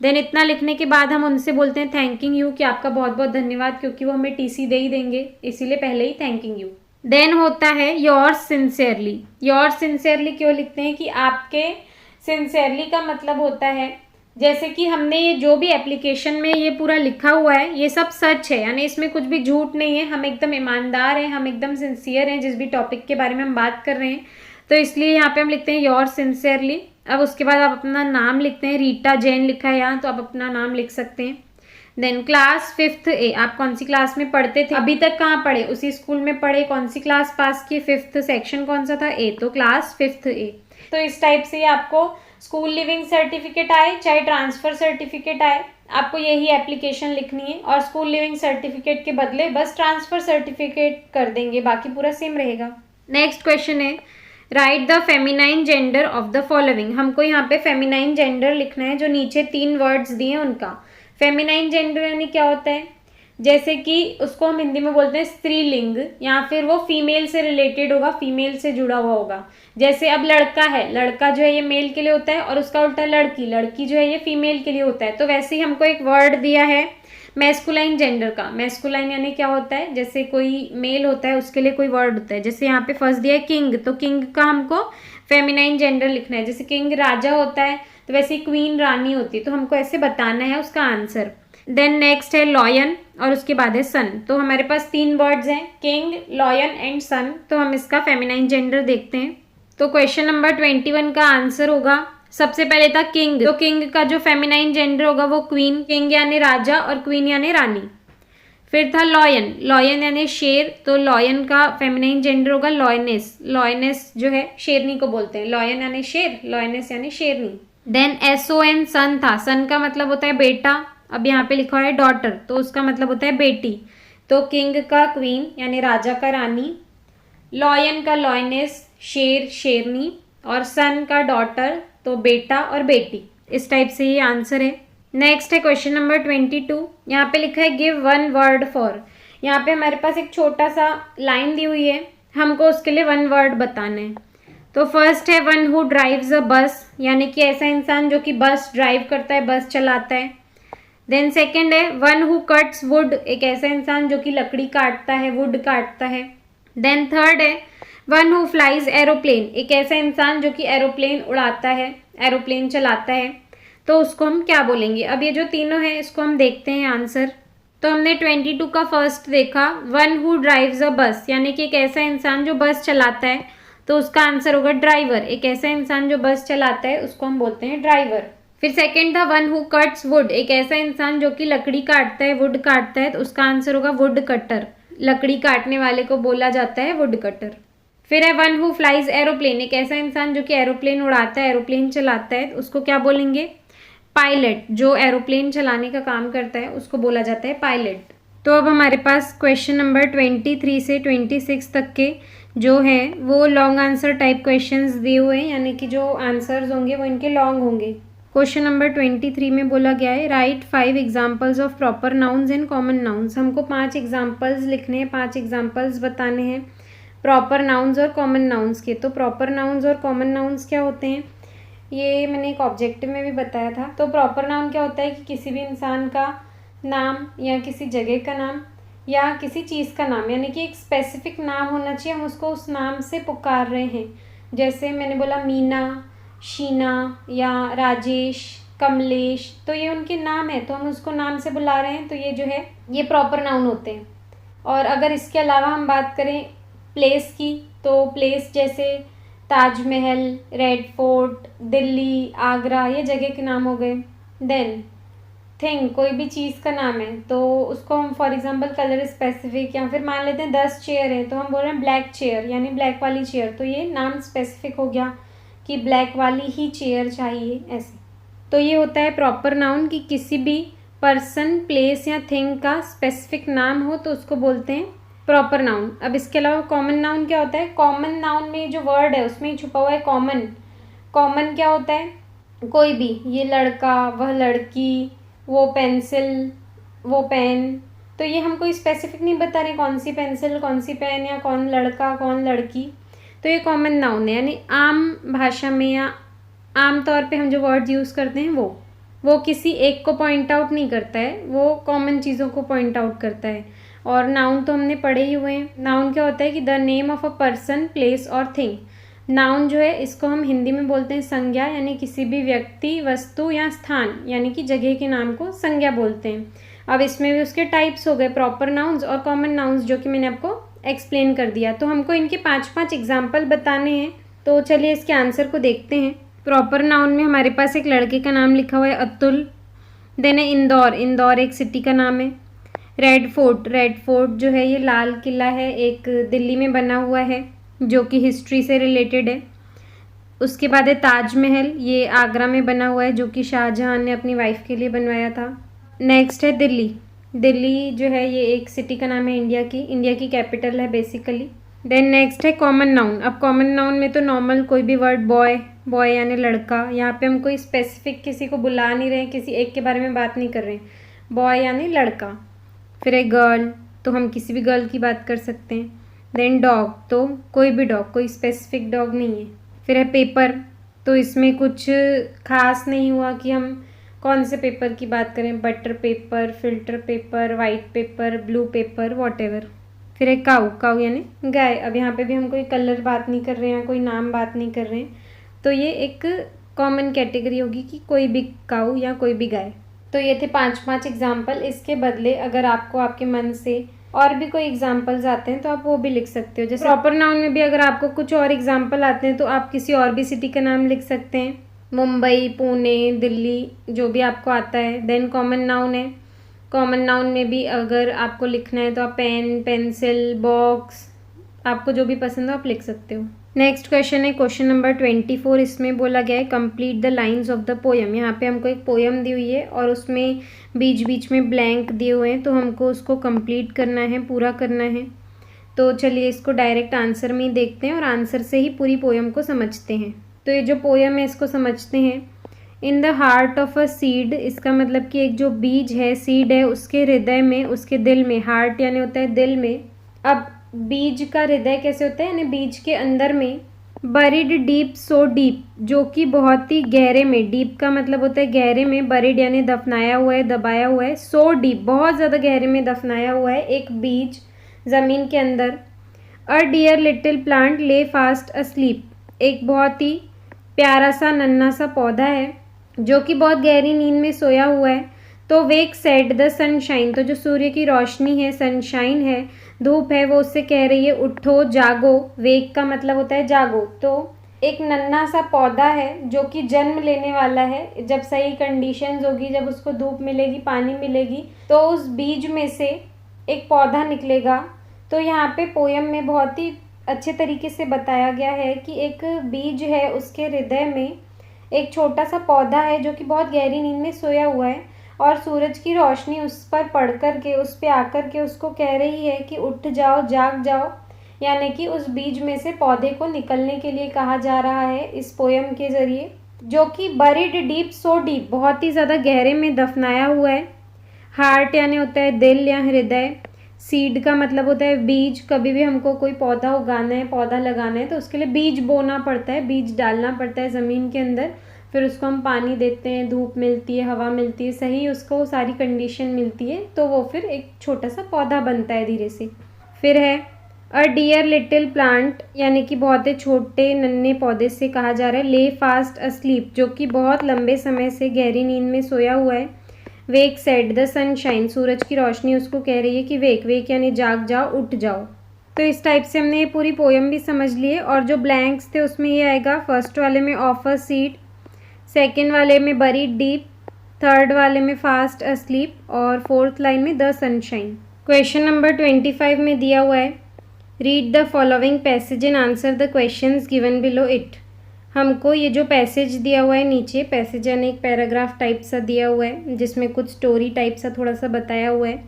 देन इतना लिखने के बाद हम उनसे बोलते हैं थैंकिंग यू, कि आपका बहुत बहुत धन्यवाद, क्योंकि वो हमें टीसी दे ही देंगे, इसीलिए पहले ही थैंकिंग यू। देन होता है योर्स सिंसियरली। योर्स सिंसियरली क्यों लिखते हैं? कि आपके सिंसियरली का मतलब होता है, जैसे कि हमने ये जो भी एप्लीकेशन में ये पूरा लिखा हुआ है ये सब सच है, यानी इसमें कुछ भी झूठ नहीं है, हम एकदम ईमानदार हैं, हम एकदम सिंसियर हैं जिस भी टॉपिक के बारे में हम बात कर रहे हैं, तो इसलिए यहाँ पे हम लिखते हैं योर सिंसियरली। अब उसके बाद आप अपना नाम लिखते हैं, रीटा जैन लिखा है यहाँ, तो आप अपना नाम लिख सकते हैं। देन क्लास 5th A, आप कौन सी क्लास में पढ़ते थे? अभी तक कहाँ पढ़े? उसी स्कूल में पढ़े। कौन सी क्लास पास की? 5th सेक्शन कौन सा था? A, तो क्लास 5th A। तो इस टाइप से आपको स्कूल लिविंग सर्टिफिकेट आए चाहे ट्रांसफ़र सर्टिफिकेट आए, आपको यही एप्लीकेशन लिखनी है और स्कूल लिविंग सर्टिफिकेट के बदले बस ट्रांसफ़र सर्टिफिकेट कर देंगे, बाकी पूरा सेम रहेगा। नेक्स्ट क्वेश्चन है right the feminine gender of the following. हमको यहाँ पे फेमिनाइन जेंडर लिखना है, जो नीचे 3 वर्ड्स दिए हैं उनका। फेमिनाइन जेंडर यानी क्या होता है? जैसे कि उसको हम हिंदी में बोलते हैं स्त्रीलिंग, या फिर वो फीमेल से रिलेटेड होगा, फीमेल से जुड़ा हुआ होगा। जैसे अब लड़का है, लड़का जो है ये मेल के लिए होता है, और उसका उल्टा लड़की, लड़की जो है ये फीमेल के लिए होता है। तो वैसे ही हमको एक वर्ड दिया है मैस्कुलाइन जेंडर का। मैस्कुलाइन यानी क्या होता है? जैसे कोई मेल होता है उसके लिए कोई वर्ड होता है, जैसे यहाँ पे फर्स्ट दिया है किंग, तो किंग का हमको फेमिनाइन जेंडर लिखना है। जैसे किंग राजा होता है तो वैसे क्वीन रानी होती है, तो हमको ऐसे बताना है उसका आंसर। देन नेक्स्ट है लॉयन और उसके बाद है सन। तो हमारे पास 3 वर्ड्स हैं, किंग, लॉयन एंड सन, तो हम इसका फेमिनाइन जेंडर देखते हैं। तो क्वेश्चन नंबर 21 का आंसर होगा, सबसे पहले था किंग, तो किंग का जो फेमिनाइन जेंडर होगा वो क्वीन, किंग यानी राजा और क्वीन यानी रानी। फिर था लॉयन, लॉयन यानी शेर, तो लॉयन का फेमिनाइन जेंडर होगा लॉयनेस, लॉयनेस जो है शेरनी को बोलते हैं। लॉयन यानी शेर, लॉयनेस यानी शेरनी। देन SON सन था, सन का मतलब होता है बेटा, अब यहाँ पे लिखा है डॉटर, तो उसका मतलब होता है बेटी। तो किंग का क्वीन यानी राजा का रानी, लॉयन का लॉयनेस शेर शेरनी, और सन का डॉटर, तो बेटा और बेटी। इस टाइप से ये आंसर है। नेक्स्ट है क्वेश्चन नंबर 22। यहाँ पे लिखा है गिव 1 वर्ड फॉर। यहाँ पे हमारे पास एक छोटा सा लाइन दी हुई है, हमको उसके लिए 1 वर्ड बताना है। तो फर्स्ट है वन हु ड्राइव्स अ बस, यानी कि ऐसा इंसान जो कि बस ड्राइव करता है, बस चलाता है। देन सेकेंड है वन हु कट्स वुड, एक ऐसा इंसान जो कि लकड़ी काटता है, वुड काटता है। देन थर्ड है वन हु फ्लाइज एरोप्लेन, एक ऐसा इंसान जो कि एरोप्लेन उड़ाता है, एरोप्लेन चलाता है, तो उसको हम क्या बोलेंगे? अब ये जो तीनों हैं इसको हम देखते हैं आंसर। तो हमने 22 का फर्स्ट देखा, वन हु ड्राइव्स अ बस, यानी कि एक ऐसा इंसान जो बस चलाता है, तो उसका आंसर होगा ड्राइवर। एक ऐसा इंसान जो बस चलाता है उसको हम बोलते हैं ड्राइवर। फिर सेकंड था वन हु कट्स वुड, एक ऐसा इंसान जो कि लकड़ी काटता है, वुड काटता है, तो उसका आंसर होगा वुड कटर। लकड़ी काटने वाले को बोला जाता है वुड कटर। फिर है वन हु फ्लाइज एरोप्लेन, एक ऐसा इंसान जो कि एरोप्लेन उड़ाता है, एरोप्लेन चलाता है, तो उसको क्या बोलेंगे? पायलट। जो एरोप्लेन चलाने का काम करता है उसको बोला जाता है पायलट। तो अब हमारे पास क्वेश्चन नंबर 23 से 26 तक के जो है वो लॉन्ग आंसर टाइप क्वेश्चंस दिए हुए हैं, यानी कि जो आंसर्स होंगे वो इनके लॉन्ग होंगे। क्वेश्चन नंबर 23 में बोला गया है right 5 examples of proper nouns and common nouns. हमको 5 एग्जाम्पल्स लिखने हैं, 5 एग्जाम्पल्स बताने हैं प्रॉपर नाउन्स और कॉमन नाउन्स के। तो प्रॉपर नाउन्स और कॉमन नाउन्स क्या होते हैं ये मैंने एक ऑब्जेक्टिव में भी बताया था। तो प्रॉपर नाउन क्या होता है कि किसी भी इंसान का नाम या किसी जगह का नाम या किसी चीज़ का नाम, यानी कि एक स्पेसिफिक नाम होना चाहिए, हम उसको उस नाम से पुकार रहे हैं। जैसे मैंने बोला मीना, शीना या राजेश, कमलेश, तो ये उनके नाम है, तो हम उसको नाम से बुला रहे हैं, तो ये जो है ये प्रॉपर नाउन होते हैं। और अगर इसके अलावा हम बात करें प्लेस की, तो प्लेस जैसे ताजमहल, रेड फोर्ट, दिल्ली, आगरा, ये जगह के नाम हो गए। देन थिंग, कोई भी चीज़ का नाम है तो उसको हम फॉर एग्जांपल कलर स्पेसिफिक, या फिर मान लेते हैं 10 चेयर है तो हम बोल रहे हैं ब्लैक चेयर यानी ब्लैक वाली चेयर, तो ये नाम स्पेसिफिक हो गया कि ब्लैक वाली ही चेयर चाहिए ऐसे। तो ये होता है प्रॉपर नाउन कि किसी भी पर्सन, प्लेस या थिंग का स्पेसिफिक नाम हो तो उसको बोलते हैं प्रॉपर नाउन। अब इसके अलावा कॉमन नाउन क्या होता है? कॉमन नाउन में जो वर्ड है उसमें ही छुपा हुआ है कॉमन। कॉमन क्या होता है? कोई भी, ये लड़का, वह लड़की, वो पेंसिल, वो पेन। तो ये हम कोई स्पेसिफिक नहीं बता रहे कौन सी पेंसिल, कौन सी पेन, या कौन लड़का, कौन लड़की। तो ये कॉमन नाउन है, यानी आम भाषा में या आम तौर पे हम जो वर्ड यूज़ करते हैं वो किसी एक को पॉइंट आउट नहीं करता है, वो कॉमन चीज़ों को पॉइंट आउट करता है। और नाउन तो हमने पढ़े ही हुए हैं। नाउन क्या होता है कि the name of a person, place और थिंग। नाउन जो है इसको हम हिंदी में बोलते हैं संज्ञा, यानी किसी भी व्यक्ति, वस्तु या स्थान यानी कि जगह के नाम को संज्ञा बोलते हैं। अब इसमें भी उसके टाइप्स हो गए, प्रॉपर नाउन्स और कॉमन नाउन्स, जो कि मैंने आपको एक्सप्लेन कर दिया। तो हमको इनके 5-5 एग्जाम्पल बताने हैं, तो चलिए इसके आंसर को देखते हैं। प्रॉपर नाउन में हमारे पास एक लड़के का नाम लिखा हुआ है अतुल। देन है इंदौर, इंदौर एक सिटी का नाम है। रेड फोर्ट, रेड फोर्ट जो है ये लाल किला है, एक दिल्ली में बना हुआ है जो कि हिस्ट्री से रिलेटेड है। उसके बाद है ताजमहल, ये आगरा में बना हुआ है जो कि शाहजहां ने अपनी वाइफ के लिए बनवाया था। नेक्स्ट है दिल्ली, दिल्ली जो है ये एक सिटी का नाम है इंडिया की कैपिटल है बेसिकली। देन नेक्स्ट है कॉमन नाउन। अब कॉमन नाउन में तो नॉर्मल कोई भी वर्ड, बॉय, बॉय यानी लड़का, यहाँ पे हम कोई स्पेसिफिक किसी को बुला नहीं रहे हैं, किसी एक के बारे में बात नहीं कर रहे हैं, बॉय यानी लड़का। फिर है गर्ल, तो हम किसी भी गर्ल की बात कर सकते हैं। देन डॉग, तो कोई भी डॉग, कोई स्पेसिफिक डॉग नहीं है। फिर है पेपर, तो इसमें कुछ खास नहीं हुआ कि हम कौन से पेपर की बात करें, butter paper, filter paper, white paper, blue paper, whatever. फिर है काऊ, काऊ यानी गाय। अब यहाँ पे भी हम कोई कलर बात नहीं कर रहे हैं, कोई नाम बात नहीं कर रहे हैं, तो ये एक कॉमन कैटेगरी होगी कि कोई भी काऊ या कोई भी गाय। तो ये थे 5-5 एग्जाम्पल। इसके बदले अगर आपको आपके मन से और भी कोई एग्जाम्पल्स आते हैं तो आप वो भी लिख सकते हो। जैसे प्रॉपर नाउन में भी अगर आपको कुछ और एग्जाम्पल आते हैं तो आप किसी और भी सिटी का नाम लिख सकते हैं, मुंबई, पुणे, दिल्ली, जो भी आपको आता है। देन कॉमन नाउन है, कॉमन नाउन में भी अगर आपको लिखना है तो आप पेन, पेंसिल, बॉक्स, आपको जो भी पसंद हो आप लिख सकते हो। नेक्स्ट क्वेश्चन है क्वेश्चन नंबर 24। इसमें बोला गया है complete the lines of the poem. यहाँ पे हमको एक पोएम दी हुई है और उसमें बीच बीच में ब्लैंक दिए हुए हैं, तो हमको उसको कंप्लीट करना है, पूरा करना है। तो चलिए इसको डायरेक्ट आंसर में ही देखते हैं और आंसर से ही पूरी पोएम को समझते हैं। तो ये जो पोएम है इसको समझते हैं। In the heart of a seed, इसका मतलब कि एक जो बीज है, सीड है, उसके हृदय में, उसके दिल में, हार्ट यानी होता है दिल में। अब बीज का हृदय कैसे होता है, यानी बीज के अंदर में। बरीड डीप, सो डीप, जो कि बहुत ही गहरे में, डीप का मतलब होता है गहरे में, बरीड यानी दफनाया हुआ है, दबाया हुआ है, सो डीप बहुत ज़्यादा गहरे में दफनाया हुआ है एक बीज ज़मीन के अंदर। अ डियर लिटिल प्लांट ले फास्ट अस्लीप, एक बहुत ही प्यारा सा नन्हा सा पौधा है जो कि बहुत गहरी नींद में सोया हुआ है। तो वेक सेड द सनशाइन, तो जो सूर्य की रोशनी है, सनशाइन है, धूप है, वो उससे कह रही है उठो, जागो। वेक का मतलब होता है जागो। तो एक नन्हा सा पौधा है जो कि जन्म लेने वाला है, जब सही कंडीशंस होगी, जब उसको धूप मिलेगी, पानी मिलेगी, तो उस बीज में से एक पौधा निकलेगा। तो यहाँ पे पोयम में बहुत ही अच्छे तरीके से बताया गया है कि एक बीज है, उसके हृदय में एक छोटा सा पौधा है जो कि बहुत गहरी नींद में सोया हुआ है, और सूरज की रोशनी उस पर पड़ कर के, उस पे आकर के उसको कह रही है कि उठ जाओ, जाग जाओ। यानी कि उस बीज में से पौधे को निकलने के लिए कहा जा रहा है इस पोयम के ज़रिए, जो कि बरीड डीप, सो डीप, बहुत ही ज़्यादा गहरे में दफनाया हुआ है। हार्ट यानी होता है दिल या हृदय। सीड का मतलब होता है बीज। कभी भी हमको कोई पौधा उगाना है, पौधा लगाना है, तो उसके लिए बीज बोना पड़ता है, बीज डालना पड़ता है ज़मीन के अंदर। फिर उसको हम पानी देते हैं, धूप मिलती है, हवा मिलती है, सही उसको सारी कंडीशन मिलती है, तो वो फिर एक छोटा सा पौधा बनता है धीरे से। फिर है अ डियर लिटिल प्लांट, यानी कि बहुत ही छोटे नन्हे पौधे से कहा जा रहा है ले फास्ट अस्लीप, जो कि बहुत लंबे समय से गहरी नींद में सोया हुआ है। वेक सेड द सनशाइन, सूरज की रोशनी उसको कह रही है कि वेक, वेक यानी जाग जाओ, उठ जाओ। तो इस टाइप से हमने ये पूरी पोयम भी समझ ली है। और जो ब्लैंक्स थे उसमें ये आएगा, फर्स्ट वाले में ऑफ अ सीड, सेकेंड वाले में बरीड डीप, थर्ड वाले में फास्ट अस्लीप और फोर्थ लाइन में द सनशाइन। क्वेश्चन नंबर 25 में दिया हुआ है read the following passage and answer the questions given below it. हमको ये जो पैसेज दिया हुआ है नीचे, पैसेज यानी एक पैराग्राफ टाइप सा दिया हुआ है जिसमें कुछ स्टोरी टाइप सा थोड़ा सा बताया हुआ है,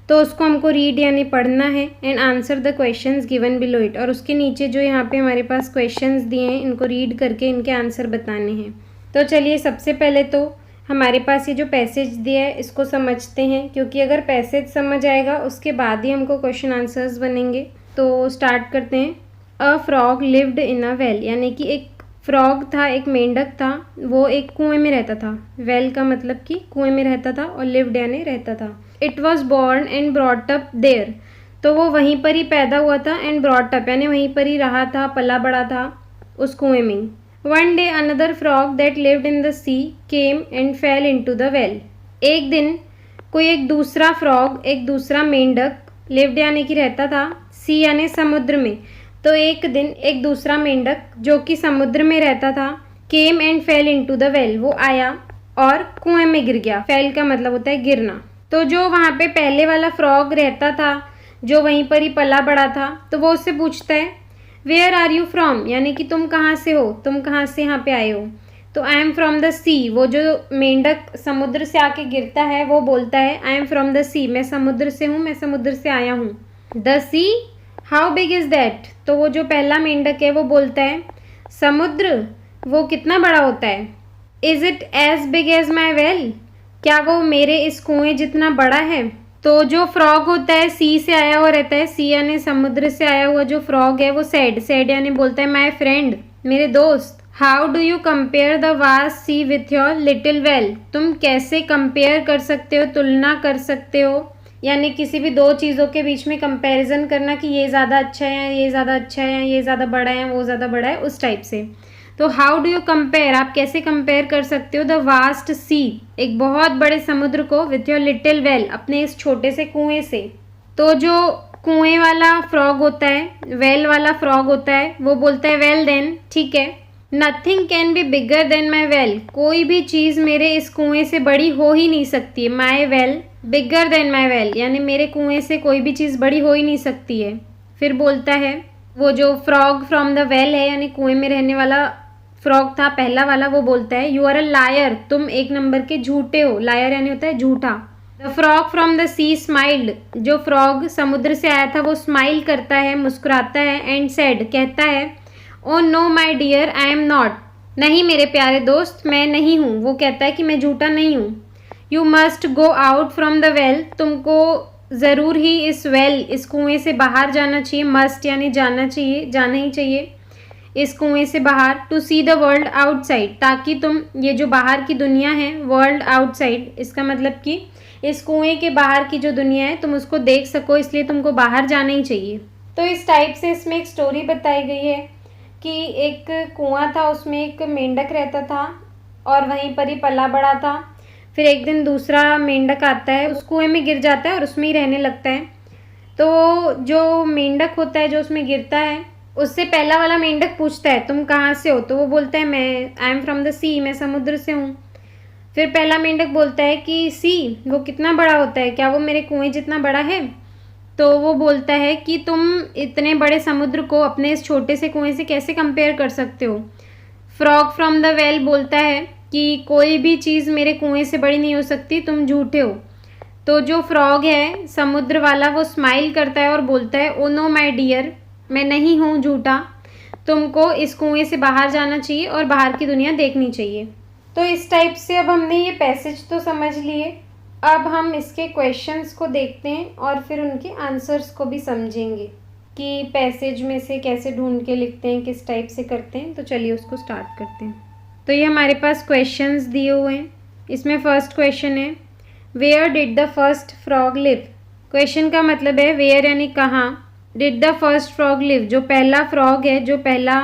तो उसको हमको रीड यानी पढ़ना है and answer the questions given below it. और उसके नीचे जो यहाँ पे हमारे पास क्वेश्चंस दिए हैं इनको रीड करके इनके आंसर बताने हैं। तो चलिए सबसे पहले तो हमारे पास ये जो पैसेज दिया है इसको समझते हैं, क्योंकि अगर पैसेज समझ आएगा उसके बाद ही हमको क्वेश्चन आंसर्स बनेंगे। तो स्टार्ट करते हैं। A frog lived in a well, यानी कि एक फ्रॉग था, एक मेंढक था, वो एक कुएं में रहता था। वेल का मतलब कि कुएं में रहता था और लिव्ड यानी रहता था। It was born and brought up there, तो वो वहीं पर ही पैदा हुआ था एंड ब्रॉट अप यानी वहीं पर ही रहा था, पला बड़ा था उस कुएं में। One day another frog that lived in the sea came and fell into the well. एक दिन कोई एक दूसरा फ्रॉग, एक दूसरा मेंढक, लिव्ड यानी कि रहता था, सी यानी समुद्र में, तो एक दिन एक दूसरा मेंढक जो कि समुद्र में रहता था, केम and fell into the well, वो आया और कुएं में गिर गया। फेल का मतलब होता है गिरना। तो जो वहाँ पे पहले वाला फ्रॉग रहता था, जो वहीं पर ही पला बड़ा था, तो वो उससे पूछता है वेयर आर यू फ्रॉम, यानी कि तुम कहाँ से हो, तुम कहाँ से यहाँ पे आए हो। तो आई एम फ्रॉम द सी, वो जो मेंढक समुद्र से आके गिरता है वो बोलता है आई एम फ्रॉम द सी, मैं समुद्र से हूँ, मैं समुद्र से आया हूँ। The sea how big is that, तो वो जो पहला मेंढक है वो बोलता है समुद्र वो कितना बड़ा होता है। Is it as big as my well, क्या वो मेरे इस कुएं जितना बड़ा है। तो जो फ्रॉग होता है सी से आया हुआ रहता है, सी यानी समुद्र से आया हुआ जो फ्रॉग है वो सैड यानी बोलता है माई फ्रेंड, मेरे दोस्त। How do you compare the vast sea with your little well, तुम कैसे कंपेयर कर सकते हो, तुलना कर सकते हो, यानी किसी भी दो चीज़ों के बीच में कंपैरिजन करना कि ये ज़्यादा अच्छा है या ये ज़्यादा अच्छा है या ये ज़्यादा बड़ा है वो ज़्यादा बड़ा है, उस टाइप से। तो हाउ डू यू कंपेयर, आप कैसे कंपेयर कर सकते हो द वास्ट सी, एक बहुत बड़े समुद्र को, विथ योर लिटिल वेल, अपने इस छोटे से कुएं से। तो जो कुएं वाला फ्रॉग होता है, वेल वाला फ्रॉग होता है, वो बोलता है वेल देन, ठीक है, nothing can be bigger than my well, कोई भी चीज़ मेरे इस कुएं से बड़ी हो ही नहीं सकती है। माई वेल बिगर देन माई वेल, यानी मेरे कुएं से कोई भी चीज़ बड़ी हो ही नहीं सकती है। फिर बोलता है वो जो फ्रॉग फ्रॉम द वेल है, यानी कुएं में रहने वाला फ्रॉग था पहला वाला, वो बोलता है यू आर अ लायर, तुम एक नंबर के झूठे हो। लायर यानी होता है झूठा। The frog from the sea smiled, जो फ्रॉग समुद्र से आया था वो स्माइल करता है, मुस्कुराता है, एंड सेड, कहता है oh no my dear I am not, नहीं मेरे प्यारे दोस्त मैं नहीं हूँ। वो कहता है कि मैं झूठा नहीं हूँ। You must go out from the well, तुमको ज़रूर ही इस वेल, इस कुएं से बाहर जाना चाहिए। मस्ट यानी जाना चाहिए, जाना ही चाहिए इस कुएं से बाहर। To see the world outside, ताकि तुम ये जो बाहर की दुनिया है, वर्ल्ड आउटसाइड, इसका मतलब कि इस कुएं के बाहर की जो दुनिया है तुम उसको देख सको, इसलिए तुमको बाहर जाना ही चाहिए। तो इस टाइप से इसमें एक स्टोरी बताई गई है कि एक कुआं था, उसमें एक मेंढक रहता था और वहीं पर ही पला बड़ा था। फिर एक दिन दूसरा मेंढक आता है, उस कुएं में गिर जाता है और उसमें ही रहने लगता है। तो जो मेंढक होता है जो उसमें गिरता है, उससे पहला वाला मेंढक पूछता है तुम कहाँ से हो, तो वो बोलता है मैं आई एम फ्रॉम द सी, मैं समुद्र से हूँ। फिर पहला मेंढक बोलता है कि सी वो कितना बड़ा होता है, क्या वो मेरे कुएं जितना बड़ा है। तो वो बोलता है कि तुम इतने बड़े समुद्र को अपने इस छोटे से कुएं से कैसे कंपेयर कर सकते हो। फ्रॉग फ्रॉम द वेल बोलता है कि कोई भी चीज़ मेरे कुएं से बड़ी नहीं हो सकती, तुम झूठे हो। तो जो फ्रॉग है समुद्र वाला वो स्माइल करता है और बोलता है ओ नो माई डियर, मैं नहीं हूँ झूठा, तुमको इस कुएं से बाहर जाना चाहिए और बाहर की दुनिया देखनी चाहिए। तो इस टाइप से अब हमने ये पैसेज तो समझ लिए, अब हम इसके क्वेश्चंस को देखते हैं और फिर उनके आंसर्स को भी समझेंगे कि पैसेज में से कैसे ढूंढ के लिखते हैं, किस टाइप से करते हैं। तो चलिए उसको स्टार्ट करते हैं। तो ये हमारे पास क्वेश्चंस दिए हुए हैं। इसमें फर्स्ट क्वेश्चन है where did the first frog live. Question का मतलब है वेयर यानी कहाँ, did the first frog live, जो पहला फ्रॉग है, जो पहला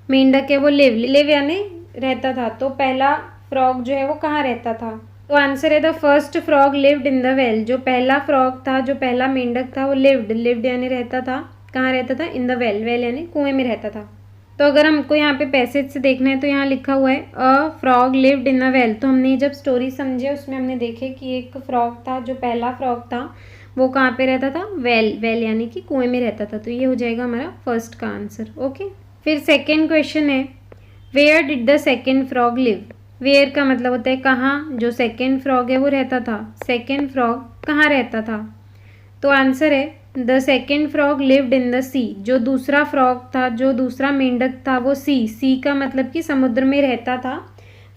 मेंढक है वो लिव यानी रहता था, तो पहला फ्रॉग जो है वो कहाँ रहता था। तो आंसर है the first frog lived in the well, जो पहला फ्रॉग था, जो पहला मेंढक था वो लिव्ड यानी रहता था, कहाँ रहता था, इन द वेल यानी कुएं में रहता था। तो अगर हमको यहाँ पे पैसेज से देखना है तो यहाँ लिखा हुआ है a frog lived in a well. तो हमने जब स्टोरी समझे उसमें हमने देखे कि एक फ्रॉग था, जो पहला फ्रॉग था वो कहाँ पे रहता था, वेल यानी कि कुएं में रहता था। तो ये हो जाएगा हमारा फर्स्ट का आंसर। ओके, फिर सेकेंड क्वेश्चन है where did the second frog live. Where का मतलब होता है कहाँ, जो सेकेंड फ्रॉग है वो रहता था। सेकेंड फ्रॉग कहाँ रहता था, तो आंसर है the second frog lived in the sea. जो दूसरा फ्रॉग था, जो दूसरा मेंढक था वो सी का मतलब कि समुद्र में रहता था।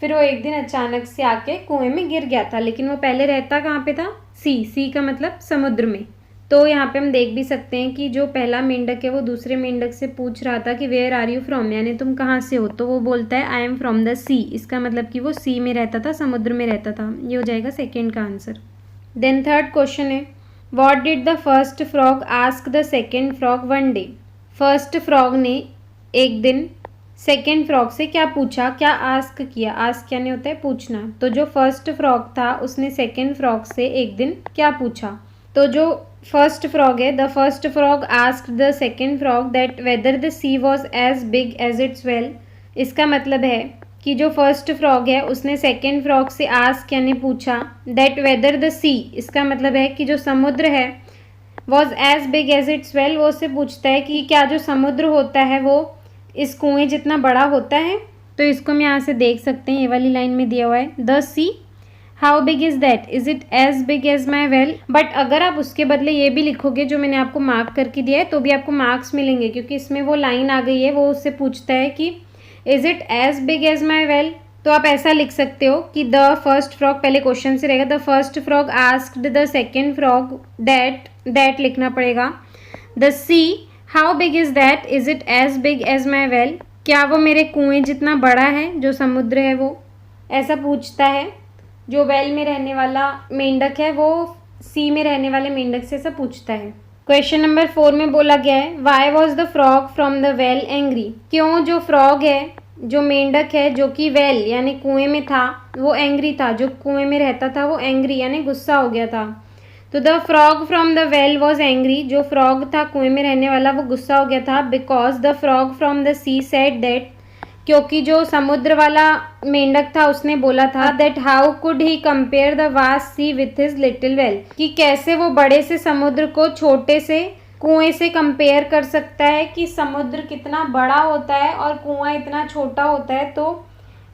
फिर वो एक दिन अचानक से आके कुएं में गिर गया था, लेकिन वो पहले रहता कहाँ पे था, सी का मतलब समुद्र में। तो यहाँ पे हम देख भी सकते हैं कि जो पहला मेंढक है वो दूसरे मेंढक से पूछ रहा था कि वेयर आर यू फ्रॉम, यानी तुम कहाँ से हो। तो वो बोलता है आई एम फ्रॉम द सी। इसका मतलब कि वो सी में रहता था, समुद्र में रहता था। ये हो जाएगा सेकेंड का आंसर। देन थर्ड क्वेश्चन है what did the first frog ask the second frog one day. First frog ने एक दिन सेकेंड फ्रॉग से क्या पूछा, क्या आस्क किया। आस्क यानी होता है पूछना। तो जो फर्स्ट फ्रॉग था उसने सेकेंड फ्रॉग से एक दिन क्या पूछा। तो जो फर्स्ट फ्रॉग है, the first frog asked the second frog that whether the sea was as big as its well. इसका मतलब है कि जो फर्स्ट फ्रॉग है उसने सेकेंड फ्रॉग से आस्क यानी पूछा दैट वेदर द सी। इसका मतलब है कि जो समुद्र है was as big as its well, वो उससे पूछता है कि क्या जो समुद्र होता है वो इस कुएं जितना बड़ा होता है। तो इसको हम यहाँ से देख सकते हैं, ये वाली लाइन में दिया हुआ है the sea how big is that, is it as big as my well. But अगर आप उसके बदले ये भी लिखोगे जो मैंने आपको मार्क करके दिया है तो भी आपको मार्क्स मिलेंगे, क्योंकि इसमें वो लाइन आ गई है, वो उससे पूछता है कि is it as big as my well. तो आप ऐसा लिख सकते हो कि द फर्स्ट फ्रॉग, पहले क्वेश्चन से रहेगा the first frog asked the second frog that लिखना पड़ेगा the sea how big is that, is it as big as my well. क्या वो मेरे कुएं जितना बड़ा है, जो समुद्र है वो, ऐसा पूछता है। जो वेल में रहने वाला मेंढक है वो सी में रहने वाले मेंढक से ऐसा पूछता है। क्वेश्चन नंबर 4 में बोला गया है why was the frog from the well angry. क्यों जो फ्रॉग है, जो मेंढक है जो कि वेल यानी कुएं में था, वो एंग्री था। जो कुएं में रहता था वो एंग्री यानी गुस्सा हो गया था। तो the frog from the well was angry. जो फ्रॉग था कुएं में रहने वाला वो गुस्सा हो गया था। Because the frog from the sea said that, क्योंकि जो समुद्र वाला मेंढक था उसने बोला था that how could he compare the vast sea with his little well, कि कैसे वो बड़े से समुद्र को छोटे से कुएं से कंपेयर कर सकता है, कि समुद्र कितना बड़ा होता है और कुआं इतना छोटा होता है। तो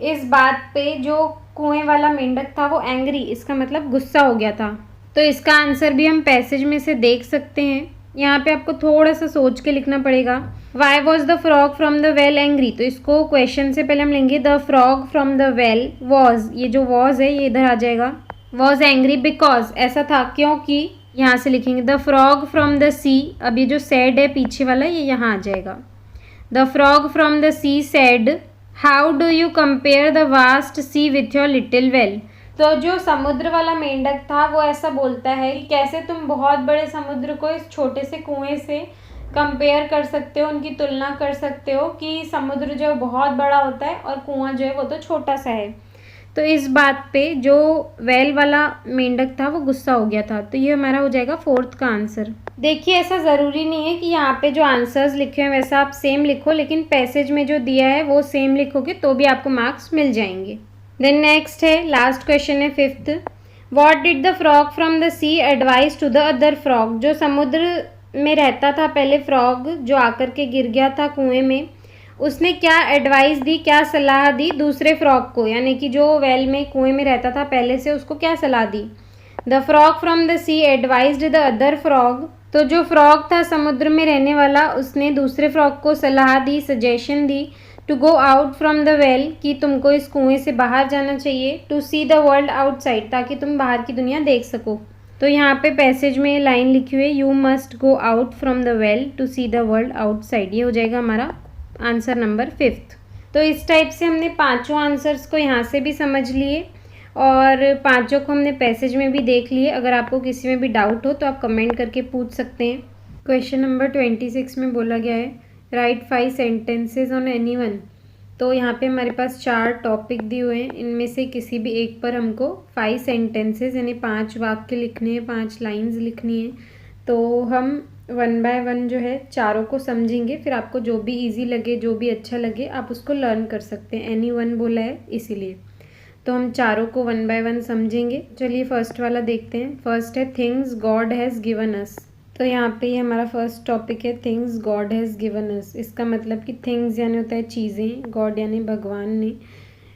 इस बात पे जो कुएं वाला मेंढक था वो एंग्री, इसका मतलब गुस्सा हो गया था। तो इसका आंसर भी हम पैसेज में से देख सकते हैं। यहाँ पे आपको थोड़ा सा सोच के लिखना पड़ेगा। Why was the frog from the well angry, तो इसको क्वेश्चन से पहले हम लेंगे the frog from the well was, ये जो वॉज है ये इधर आ जाएगा, वॉज एंग्री बिकॉज, ऐसा था क्योंकि। यहाँ से लिखेंगे द फ्रॉग फ्रॉम द सी, अब ये जो सेड है पीछे वाला ये यहाँ आ जाएगा। The frog from the sea said how do you compare the vast sea with your little well. तो जो समुद्र वाला मेंढक था वो ऐसा बोलता है कि कैसे तुम बहुत बड़े समुद्र को इस छोटे से कुएं से कंपेयर कर सकते हो, उनकी तुलना कर सकते हो कि समुद्र जो बहुत बड़ा होता है और कुआं जो है वो तो छोटा सा है। तो इस बात पे जो वेल वाला मेंढक था वो गुस्सा हो गया था। तो ये हमारा हो जाएगा फोर्थ का आंसर। देखिए ऐसा ज़रूरी नहीं है कि यहाँ पे जो आंसर्स लिखे हैं वैसा आप सेम लिखो, लेकिन पैसेज में जो दिया है वो सेम लिखोगे तो भी आपको मार्क्स मिल जाएंगे। देन नेक्स्ट है, लास्ट क्वेश्चन है fifth, what did the frog from the sea advice to the other frog. जो समुद्र में रहता था पहले फ्रॉग, जो आकर के गिर गया था कुएं में, उसने क्या एडवाइस दी, क्या सलाह दी दूसरे फ्रॉग को, यानी कि जो वेल में कुएं में रहता था पहले से, उसको क्या सलाह दी। The frog from the sea advised the other frog, तो जो फ्रॉग था समुद्र में रहने वाला उसने दूसरे फ्रॉग को सलाह दी, सजेशन दी, to go out from the well, कि तुमको इस कुएं से बाहर जाना चाहिए, to see the world outside, ताकि तुम बाहर की दुनिया देख सको। तो यहाँ पे पैसेज में लाइन लिखी हुई है you must go out from the well to see the world outside. ये हो जाएगा हमारा आंसर नंबर फिफ्थ। तो इस टाइप से हमने पांचों आंसर्स को यहाँ से भी समझ लिए और पांचों को हमने पैसेज में भी देख लिए। अगर आपको किसी में भी डाउट हो तो आप कमेंट करके पूछ सकते हैं। क्वेश्चन नंबर 26 में बोला गया है राइट 5 सेंटेंसेज ऑन एनीवन। तो यहाँ पे हमारे पास 4 टॉपिक दिए हुए हैं, इनमें से किसी भी एक पर हमको 5 सेंटेंसेज यानी 5 वाक्य लिखने हैं, 5 लाइन्स लिखनी है। तो हम वन बाय वन जो है चारों को समझेंगे, फिर आपको जो भी इजी लगे, जो भी अच्छा लगे, आप उसको लर्न कर सकते हैं। एनी वन बोला है इसीलिए। तो हम चारों को वन बाय वन समझेंगे। चलिए फर्स्ट वाला देखते हैं। फर्स्ट है थिंग्स गॉड हैज़ गिवन अस। तो यहाँ पे ये हमारा फर्स्ट टॉपिक है, थिंग्स गॉड हैज़ गिवन अस। इसका मतलब कि थिंग्स यानी होता है चीज़ें, गॉड यानी भगवान ने,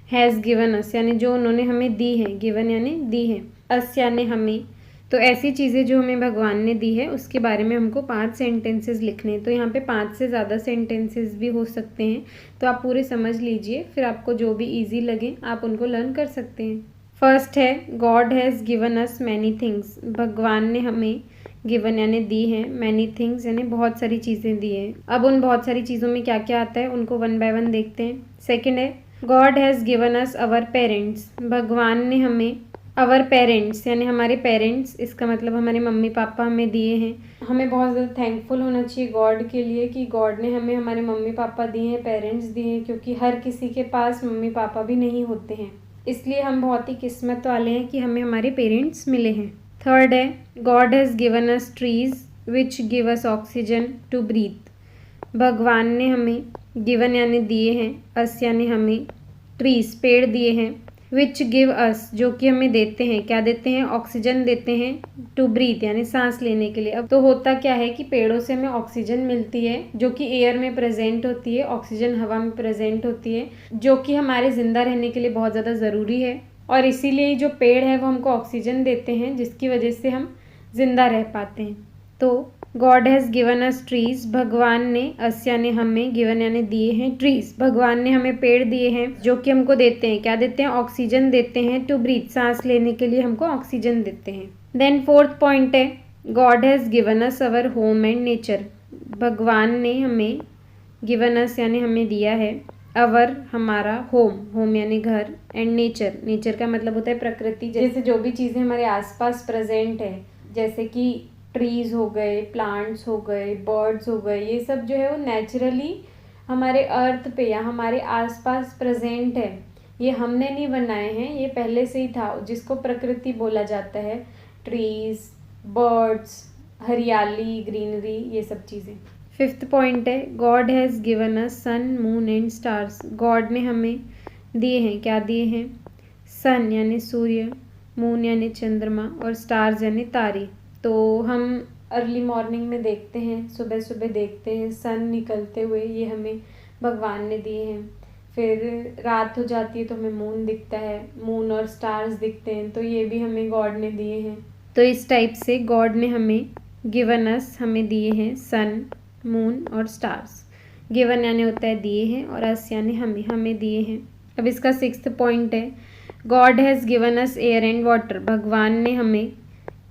हैज़ गिवन अस यानी जो उन्होंने हमें दी है, गिवन यानी दी है, अस यानी हमें। तो ऐसी चीज़ें जो हमें भगवान ने दी है उसके बारे में हमको 5 सेंटेंसेस लिखने हैं। तो यहाँ पे 5 से ज़्यादा सेंटेंसेस भी हो सकते हैं, तो आप पूरे समझ लीजिए, फिर आपको जो भी इजी लगे आप उनको लर्न कर सकते हैं। फर्स्ट है God has given us many things. भगवान ने हमें गिवन यानी दी है, मैनी थिंग्स यानी बहुत सारी चीज़ें दी हैं। अब उन बहुत सारी चीज़ों में क्या क्या आता है उनको वन बाय वन देखते हैं। सेकेंड है God has given us our parents. भगवान ने हमें अवर पेरेंट्स यानी हमारे पेरेंट्स, इसका मतलब हमारे मम्मी पापा हमें दिए हैं। हमें बहुत ज़्यादा थैंकफुल होना चाहिए गॉड के लिए कि गॉड ने हमें हमारे मम्मी पापा दिए हैं, पेरेंट्स दिए हैं, क्योंकि हर किसी के पास मम्मी पापा भी नहीं होते हैं। इसलिए हम बहुत ही किस्मत वाले हैं कि हमें हमारे पेरेंट्स मिले हैं। थर्ड है God has given us trees which give us oxygen to breathe. भगवान ने हमें गिवन यानी दिए हैं, अस यानी हमें, ट्रीज पेड़ दिए हैं, विच गिव अस जो कि हमें देते हैं, क्या देते हैं, ऑक्सीजन देते हैं, टू ब्रीथ यानी सांस लेने के लिए। अब तो होता क्या है कि पेड़ों से हमें ऑक्सीजन मिलती है जो कि एयर में प्रेजेंट होती है, ऑक्सीजन हवा में प्रेजेंट होती है, जो कि हमारे जिंदा रहने के लिए बहुत ज़्यादा ज़रूरी है। और इसीलिए जो पेड़ है वो हमको ऑक्सीजन देते हैं, जिसकी वजह से हम जिंदा रह पाते हैं। तो God has given us trees, भगवान ने, अस यानी हमें, गिवन यानी दिए हैं, ट्रीज भगवान ने हमें पेड़ दिए हैं जो कि हमको देते हैं, क्या देते हैं, ऑक्सीजन देते हैं, टू ब्रीथ सांस लेने के लिए हमको ऑक्सीजन देते हैं। देन फोर्थ पॉइंट है God has given us our home and nature. भगवान ने हमें, गिवन अस यानी हमें दिया है, अवर हमारा, होम, होम यानी घर, एंड नेचर, नेचर का मतलब होता है प्रकृति, जैसे जो भी चीज़ें हमारे आसपास प्रेजेंट है, जैसे कि ट्रीज हो गए, प्लांट्स हो गए, बर्ड्स हो गए, ये सब जो है वो नेचुरली हमारे अर्थ पे या हमारे आसपास प्रेजेंट है। ये हमने नहीं बनाए हैं, ये पहले से ही था, जिसको प्रकृति बोला जाता है। ट्रीज, बर्ड्स, हरियाली, ग्रीनरी, ये सब चीज़ें। फिफ्थ पॉइंट है God has given us sun, moon and stars. God ने हमें दिए हैं, क्या दिए हैं, सन यानी सूर्य, मून यानी चंद्रमा, और स्टार्स यानी तारे। तो हम अर्ली मॉर्निंग में देखते हैं, सुबह सुबह देखते हैं सन निकलते हुए, ये हमें भगवान ने दिए हैं। फिर रात हो जाती है तो हमें मून दिखता है, मून और स्टार्स दिखते हैं, तो ये भी हमें गॉड ने दिए हैं। तो इस टाइप से गॉड ने हमें, गिवन अस हमें दिए हैं सन, मून और स्टार्स। गिवन यानी होता है दिए हैं, और अस यानी हमें, हमें दिए हैं। अब इसका सिक्स्थ पॉइंट है God has given us air and water. भगवान ने हमें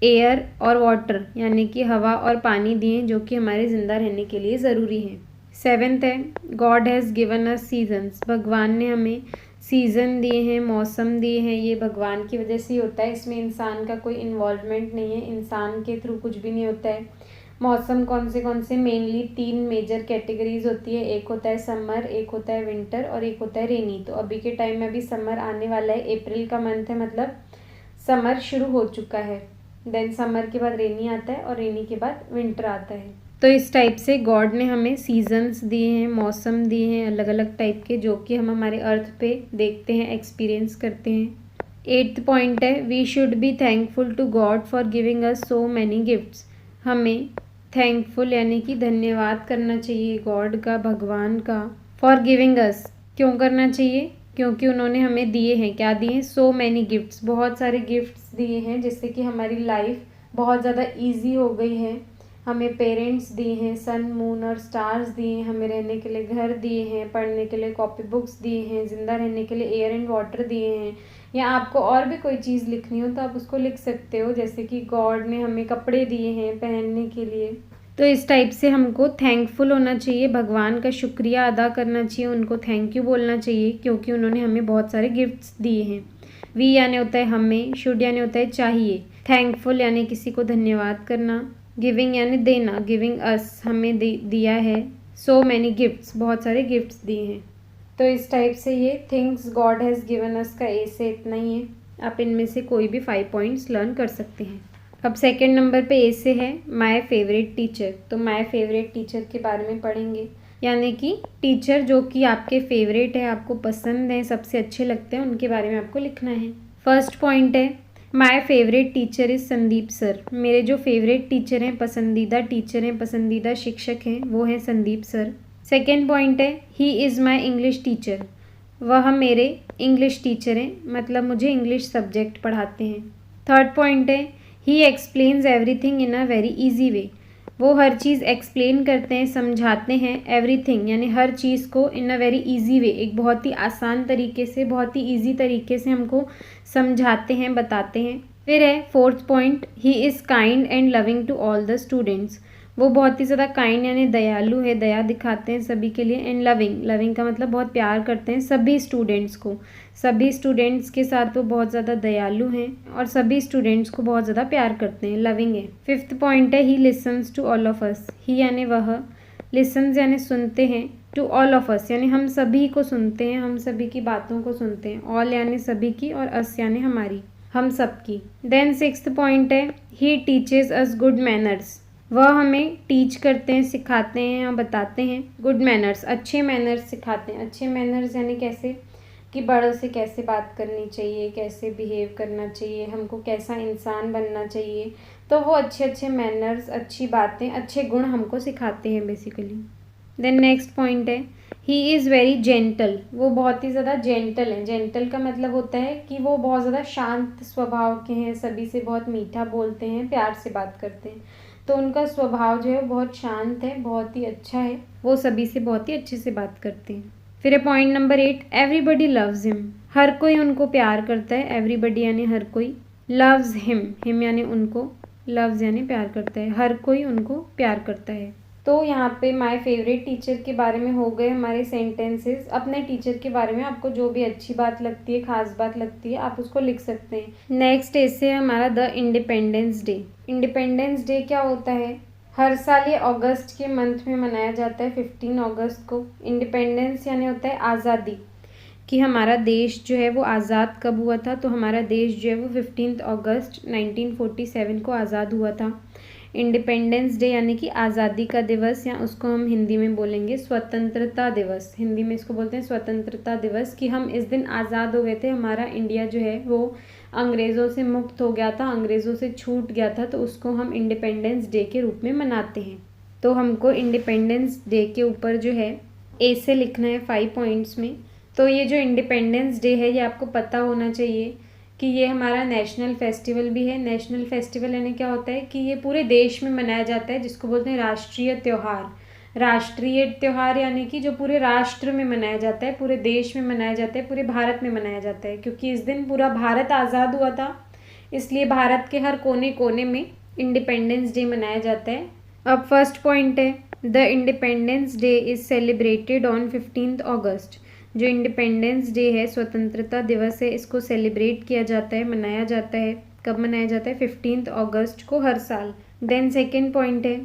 एयर और वाटर यानी कि हवा और पानी दिए जो कि हमारे ज़िंदा रहने के लिए ज़रूरी है। सेवेंथ है God has given us seasons. भगवान ने हमें सीज़न दिए हैं, मौसम दिए हैं, ये भगवान की वजह से ही होता है, इसमें इंसान का कोई इन्वॉल्वमेंट नहीं है, इंसान के थ्रू कुछ भी नहीं होता है। मौसम कौन से मेनली 3 मेजर कैटेगरीज होती है, एक होता है समर, एक होता है विंटर और एक होता है रेनी। तो अभी के टाइम में अभी समर आने वाला है, अप्रैल का मंथ है, मतलब समर शुरू हो चुका है। देन समर के बाद रेनी आता है और रेनी के बाद विंटर आता है। तो इस टाइप से गॉड ने हमें सीजन्स दिए हैं, मौसम दिए हैं अलग अलग टाइप के, जो कि हम हमारे अर्थ पे देखते हैं, एक्सपीरियंस करते हैं। 8th पॉइंट है we should be thankful to God for giving us so many gifts. हमें थैंकफुल यानी कि धन्यवाद करना चाहिए गॉड का, भगवान का, फॉर गिविंग अस, क्यों करना चाहिए, क्योंकि उन्होंने हमें दिए हैं, क्या दिए हैं, सो मैनी गिफ्ट्स, बहुत सारे गिफ्ट्स दिए हैं, जिससे कि हमारी लाइफ बहुत ज़्यादा इजी हो गई है। हमें पेरेंट्स दिए हैं, सन, मून और स्टार्स दिए हैं, हमें रहने के लिए घर दिए हैं, पढ़ने के लिए कॉपी बुक्स दिए हैं, ज़िंदा रहने के लिए एयर एंड वाटर दिए हैं। या आपको और भी कोई चीज़ लिखनी हो तो आप उसको लिख सकते हो, जैसे कि गॉड ने हमें कपड़े दिए हैं पहनने के लिए। तो इस टाइप से हमको थैंकफुल होना चाहिए, भगवान का शुक्रिया अदा करना चाहिए, उनको थैंक यू बोलना चाहिए, क्योंकि उन्होंने हमें बहुत सारे गिफ्ट्स दिए हैं। वी यानी होता है हमें, शुड यानी होता है चाहिए, थैंकफुल यानी किसी को धन्यवाद करना, गिविंग यानी देना, गिविंग अस हमें दिया है, सो मैनी गिफ्ट्स बहुत सारे गिफ्ट्स दिए हैं। तो इस टाइप से ये थिंग्स गॉड हैज़ गिवन अस का ए से इतना ही है। आप इनमें से कोई भी 5 पॉइंट्स लर्न कर सकते हैं। अब सेकंड नंबर पे ए से है माय फेवरेट टीचर। तो माय फेवरेट टीचर के बारे में पढ़ेंगे, यानी कि टीचर जो कि आपके फेवरेट है, आपको पसंद है, सबसे अच्छे लगते हैं, उनके बारे में आपको लिखना है। फर्स्ट पॉइंट है my favourite teacher is Sandeep sir. मेरे जो फेवरेट टीचर हैं, पसंदीदा टीचर हैं, पसंदीदा शिक्षक हैं, वो हैं संदीप सर। सेकेंड पॉइंट है he is my English teacher. वह मेरे इंग्लिश टीचर हैं, मतलब मुझे इंग्लिश सब्जेक्ट पढ़ाते हैं। थर्ड पॉइंट है ही explains everything in a very easy way. वो हर चीज़ एक्सप्लेन करते हैं, समझाते हैं, एवरीथिंग यानी हर चीज़ को इन अ वेरी ईजी वे, एक बहुत ही आसान तरीके से, बहुत ही ईजी तरीके से हमको समझाते हैं, बताते हैं। फिर है fourth point he is kind and loving to all the students. वो बहुत ही ज़्यादा काइंड यानी दयालु है, दया दिखाते हैं सभी के लिए। एंड लविंग, लविंग का मतलब बहुत प्यार करते हैं सभी स्टूडेंट्स को, सभी स्टूडेंट्स के साथ वो बहुत ज़्यादा दयालु हैं और सभी स्टूडेंट्स को बहुत ज़्यादा प्यार करते हैं, लविंग है। फिफ्थ पॉइंट है he listens to all of us. He यानी वह, लिसन्स यानी सुनते हैं, टू ऑल ऑफ अस यानी हम सभी को सुनते हैं, हम सभी की बातों को सुनते हैं। ऑल यानी सभी की और अस यानी हमारी, हम सब की। देन सिक्स्थ पॉइंट है ही टीचेज अस गुड मैनर्स। वह हमें टीच करते हैं, सिखाते हैं या बताते हैं गुड मैनर्स, अच्छे मैनर्स सिखाते हैं। अच्छे मैनर्स यानी कैसे कि बड़ों से कैसे बात करनी चाहिए, कैसे बिहेव करना चाहिए, हमको कैसा इंसान बनना चाहिए। तो वो अच्छे अच्छे मैनर्स, अच्छी बातें, अच्छे गुण हमको सिखाते हैं बेसिकली। देन नेक्स्ट पॉइंट है ही इज़ वेरी जेंटल। वो बहुत ही ज़्यादा जेंटल हैं। जेंटल का मतलब होता है कि वो बहुत ज़्यादा शांत स्वभाव के हैं, सभी से बहुत मीठा बोलते हैं, प्यार से बात करते हैं। तो उनका स्वभाव जो है वो बहुत शांत है, बहुत ही अच्छा है, वो सभी से बहुत ही अच्छे से बात करते हैं। फिर है point number 8 everybody loves him. हर कोई उनको प्यार करता है। एवरीबडी यानी हर कोई, लव्स हिम, हिम यानी उनको, लव्स यानी प्यार करता है, हर कोई उनको प्यार करता है। तो यहाँ पे माय फेवरेट टीचर के बारे में हो गए हमारे सेंटेंसेस। अपने टीचर के बारे में आपको जो भी अच्छी बात लगती है, खास बात लगती है, आप उसको लिख सकते हैं। नेक्स्ट ऐसे है हमारा the independence day. Independence day क्या होता है? हर साल ये अगस्त के मंथ में मनाया जाता है, 15 अगस्त को। इंडिपेंडेंस यानी होता है आज़ादी, कि हमारा देश जो है वो आज़ाद कब हुआ था। तो हमारा देश जो है वो 15 अगस्त 1947 को आज़ाद हुआ था। इंडिपेंडेंस डे यानी कि आज़ादी का दिवस, या उसको हम हिंदी में बोलेंगे स्वतंत्रता दिवस। हिंदी में इसको बोलते हैं स्वतंत्रता दिवस, कि हम इस दिन आज़ाद हो गए थे। हमारा इंडिया जो है वो अंग्रेज़ों से मुक्त हो गया था, अंग्रेज़ों से छूट गया था, तो उसको हम इंडिपेंडेंस डे के रूप में मनाते हैं। तो हमको इंडिपेंडेंस डे के ऊपर जो है ए से लिखना है 5 पॉइंट्स में। तो ये जो इंडिपेंडेंस डे है ये आपको पता होना चाहिए कि ये हमारा नेशनल फेस्टिवल भी है। नेशनल फेस्टिवल यानी क्या होता है कि ये पूरे देश में मनाया जाता है, जिसको बोलते हैं राष्ट्रीय त्यौहार। राष्ट्रीय त्यौहार यानी कि जो पूरे राष्ट्र में मनाया जाता है, पूरे देश में मनाया जाता है, पूरे भारत में मनाया जाता है, क्योंकि इस दिन पूरा भारत आज़ाद हुआ था, इसलिए भारत के हर कोने कोने में इंडिपेंडेंस डे मनाया जाता है। अब फर्स्ट पॉइंट है the independence day is celebrated on 15 अगस्त। जो इंडिपेंडेंस डे है, स्वतंत्रता दिवस है, इसको सेलिब्रेट किया जाता है, मनाया जाता है। कब मनाया जाता है? 15 अगस्त को हर साल। देन सेकेंड पॉइंट है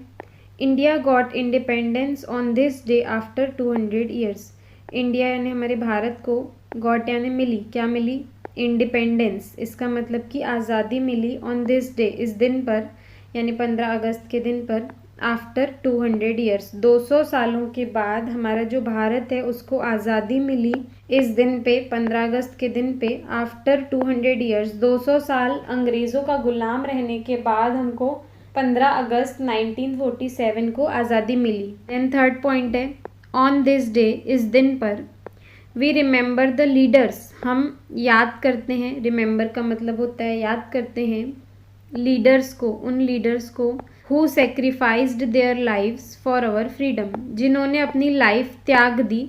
India got independence on this day after 200 years. India यानी हमारे भारत को, गॉट यानी मिली, क्या मिली? इंडिपेंडेंस। इसका मतलब कि आज़ादी मिली ऑन दिस डे, इस दिन पर, यानी 15 अगस्त के दिन पर। आफ्टर 200 ईयर्स, 200 सालों के बाद हमारा जो भारत है उसको आज़ादी मिली इस दिन पे, 15 अगस्त के दिन पे। आफ्टर 200 ईयर्स, 200 साल अंग्रेज़ों का गुलाम रहने के बाद हमको 15 अगस्त 1947 को आज़ादी मिली। देन थर्ड पॉइंट है ऑन दिस डे, इस दिन पर, वी रिमेंबर द लीडर्स। हम याद करते हैं, रिमेंबर का मतलब होता है याद करते हैं, लीडर्स को, उन लीडर्स को who sacrificed their lives for our freedom. जिन्होंने अपनी लाइफ त्याग दी,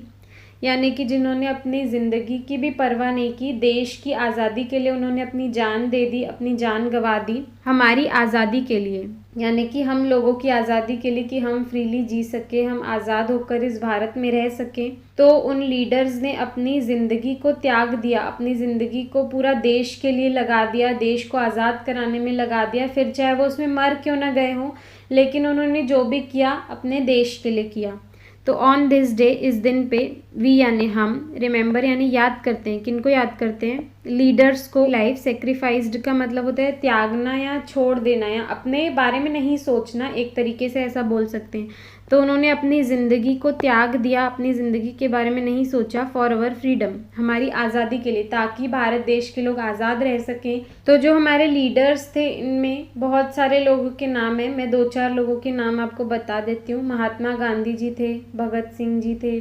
यानी कि जिन्होंने अपनी ज़िंदगी की भी परवाह नहीं की, देश की आज़ादी के लिए उन्होंने अपनी जान दे दी, अपनी जान गंवा दी हमारी आज़ादी के लिए, यानी कि हम लोगों की आज़ादी के लिए, कि हम फ्रीली जी सके, हम आज़ाद होकर इस भारत में रह सकें। तो उन लीडर्स ने अपनी ज़िंदगी को त्याग दिया, अपनी ज़िंदगी को पूरा देश के लिए लगा दिया, देश को आज़ाद कराने में लगा दिया, फिर चाहे वो उसमें मर क्यों ना गए हों, लेकिन उन्होंने जो भी किया अपने देश के लिए किया। तो ऑन दिस डे, इस दिन पे, वी यानी हम, रिमेंबर यानी याद करते हैं। किनको याद करते हैं? लीडर्स को लाइफ सेक्रीफाइस्ड का मतलब होता है त्यागना या छोड़ देना या अपने बारे में नहीं सोचना, एक तरीके से ऐसा बोल सकते हैं। तो उन्होंने अपनी ज़िंदगी को त्याग दिया, अपनी ज़िंदगी के बारे में नहीं सोचा फॉर अवर फ्रीडम, हमारी आज़ादी के लिए, ताकि भारत देश के लोग आज़ाद रह सकें। तो जो हमारे लीडर्स थे इनमें बहुत सारे लोगों के नाम हैं, मैं 2-4 लोगों के नाम आपको बता देती हूँ। महात्मा गांधी जी थे, भगत सिंह जी थे,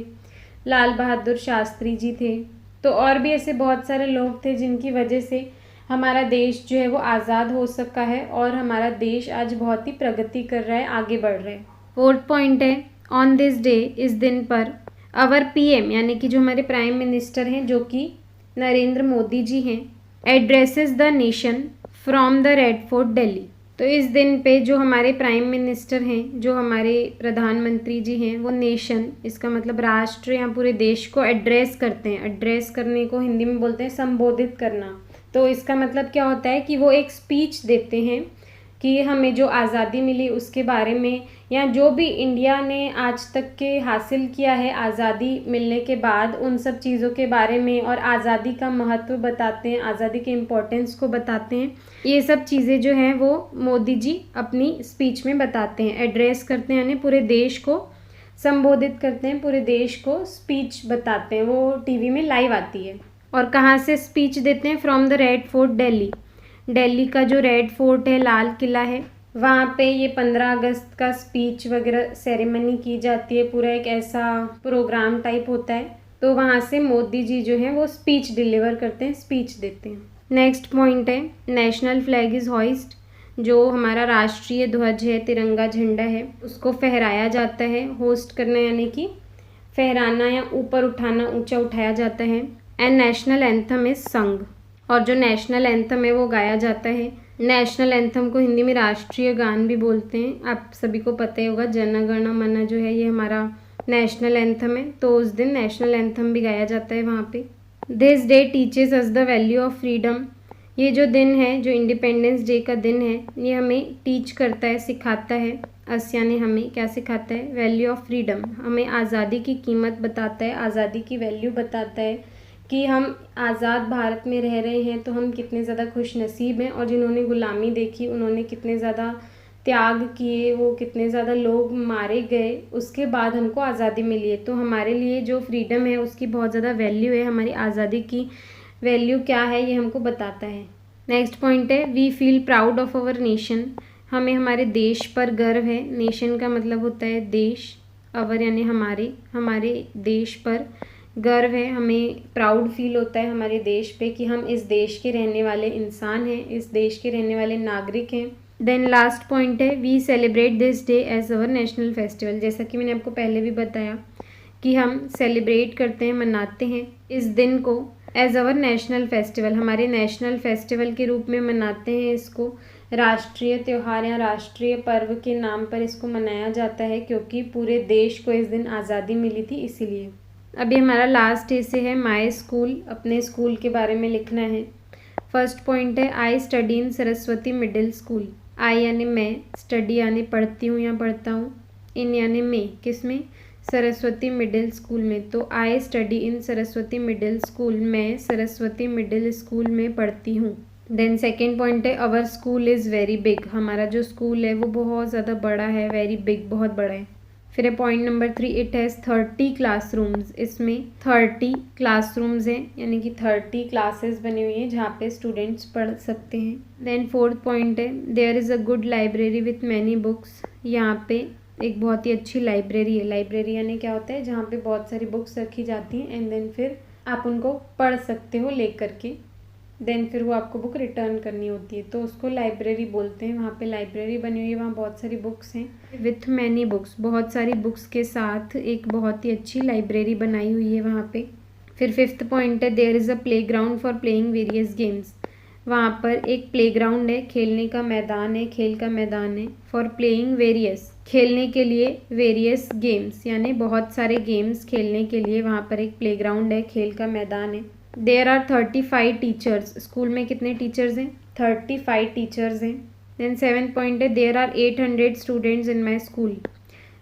लाल बहादुर शास्त्री जी थे। तो और भी ऐसे बहुत सारे लोग थे जिनकी वजह से हमारा देश जो है वो आज़ाद हो सका है और हमारा देश आज बहुत ही प्रगति कर रहा है, आगे बढ़ रहा है। 4th पॉइंट है, ऑन दिस डे, इस दिन पर, अवर पीएम यानी कि जो हमारे प्राइम मिनिस्टर हैं जो कि नरेंद्र मोदी जी हैं, addresses the nation from the red fort Delhi. तो इस दिन पे जो हमारे प्राइम मिनिस्टर हैं, जो हमारे प्रधानमंत्री जी हैं, वो नेशन, इसका मतलब राष्ट्र या पूरे देश को एड्रेस करते हैं। एड्रेस करने को हिंदी में बोलते हैं संबोधित करना। तो इसका मतलब क्या होता है कि वो एक स्पीच देते हैं कि हमें जो आज़ादी मिली उसके बारे में, या जो भी इंडिया ने आज तक के हासिल किया है आज़ादी मिलने के बाद, उन सब चीज़ों के बारे में, और आज़ादी का महत्व बताते हैं, आज़ादी के इम्पोर्टेंस को बताते हैं। ये सब चीज़ें जो हैं वो मोदी जी अपनी स्पीच में बताते हैं, एड्रेस करते हैं, यानी पूरे देश को संबोधित करते हैं, पूरे देश को स्पीच बताते हैं। वो टीवी में लाइव आती है। और कहाँ से स्पीच देते हैं? From the red fort Delhi. Delhi का जो रेड फोर्ट है, लाल किला है, वहाँ पे ये 15 अगस्त का स्पीच वगैरह सेरेमनी की जाती है। पूरा एक ऐसा प्रोग्राम टाइप होता है। तो वहाँ से मोदी जी जो हैं वो स्पीच डिलीवर करते हैं, स्पीच देते हैं। नेक्स्ट पॉइंट है, नेशनल फ्लैग इज़ हॉइस्ट। जो हमारा राष्ट्रीय ध्वज है, तिरंगा झंडा है, उसको फहराया जाता है। होस्ट करना यानी कि फहराना या ऊपर उठाना, ऊंचा उठाया जाता है। एंड नेशनल एंथम इज संग। और जो नेशनल एंथम है वो गाया जाता है। नेशनल एंथम को हिंदी में राष्ट्रीय गान भी बोलते हैं। आप सभी को पता ही होगा, जन गण मन जो है ये हमारा नेशनल एंथम है। तो उस दिन नेशनल एंथम भी गाया जाता है वहाँ पे। This day teaches us the value of freedom. ये जो दिन है, जो इंडिपेंडेंस डे का दिन है, ये हमें टीच करता है, सिखाता है। अस यानी हमें क्या सिखाता है? Value of freedom. हमें आज़ादी की कीमत बताता है, आज़ादी की वैल्यू बताता है कि हम आज़ाद भारत में रह रहे हैं तो हम कितने ज़्यादा खुश नसीब हैं, और जिन्होंने गुलामी देखी उन्होंने कितने ज़्यादा त्याग किए, वो कितने ज़्यादा लोग मारे गए, उसके बाद हमको आज़ादी मिली है। तो हमारे लिए जो फ्रीडम है उसकी बहुत ज़्यादा वैल्यू है। हमारी आज़ादी की वैल्यू क्या है ये हमको बताता है। नेक्स्ट पॉइंट है, we feel proud of our nation. हमें हमारे देश पर गर्व है। नेशन का मतलब होता है देश, अवर यानी हमारे देश पर गर्व है, हमें प्राउड फील होता है हमारे देश पे कि हम इस देश के रहने वाले इंसान हैं, इस देश के रहने वाले नागरिक हैं। देन लास्ट पॉइंट है, we celebrate this day as our national festival. जैसा कि मैंने आपको पहले भी बताया कि हम सेलिब्रेट करते हैं, मनाते हैं इस दिन को एज अवर नेशनल फेस्टिवल, हमारे नेशनल फेस्टिवल के रूप में मनाते हैं। इसको राष्ट्रीय त्यौहार या राष्ट्रीय पर्व के नाम पर इसको मनाया जाता है, क्योंकि पूरे देश को इस दिन आज़ादी मिली थी, इसीलिए। अभी हमारा लास्ट ऐसे है, माय स्कूल। अपने स्कूल के बारे में लिखना है। फर्स्ट पॉइंट है, I study in Saraswati middle school. I यानी मैं, स्टडी यानी पढ़ती हूँ या पढ़ता हूँ, इन यानी मैं, किस में? सरस्वती मिडिल स्कूल में। तो आई study in Saraswati middle school, मैं सरस्वती मिडिल स्कूल में पढ़ती हूँ। देन सेकेंड पॉइंट है, अवर स्कूल इज़ वेरी बिग। हमारा जो स्कूल है वो बहुत ज़्यादा बड़ा है, वेरी बिग, बहुत बड़ा है। फिर है point number 3, it has 30 classrooms. इसमें 30 क्लासरूम्स हैं, यानी कि 30 क्लासेस बनी हुई हैं जहाँ पे स्टूडेंट्स पढ़ सकते हैं। देन फोर्थ पॉइंट है, there is a good library with many books. यहाँ पे एक बहुत ही अच्छी लाइब्रेरी है। लाइब्रेरी यानी क्या होता है? जहाँ पे बहुत सारी बुक्स रखी जाती हैं एंड देन फिर आप उनको पढ़ सकते हो ले करके, देन फिर वो आपको बुक रिटर्न करनी होती है, तो उसको लाइब्रेरी बोलते हैं। वहाँ पे लाइब्रेरी बनी हुई है, वहाँ बहुत सारी बुक्स हैं। विथ मैनी बुक्स, बहुत सारी बुक्स के साथ एक बहुत ही अच्छी लाइब्रेरी बनाई हुई है वहाँ पे। फिर फिफ्थ पॉइंट है, there is a play ground for playing various games. वहाँ पर एक प्ले ग्राउंड है, खेलने का मैदान है, खेल का मैदान है। फॉर प्लेइंग वेरियस, खेलने के लिए, वेरियस गेम्स यानी बहुत सारे गेम्स खेलने के लिए वहाँ पर एक प्ले ग्राउंड है, खेल का मैदान है। There are 35 teachers. स्कूल में कितने टीचर्स हैं? 35 टीचर्स हैं। देन सेवेंथ पॉइंट है, there are 800 students in my school.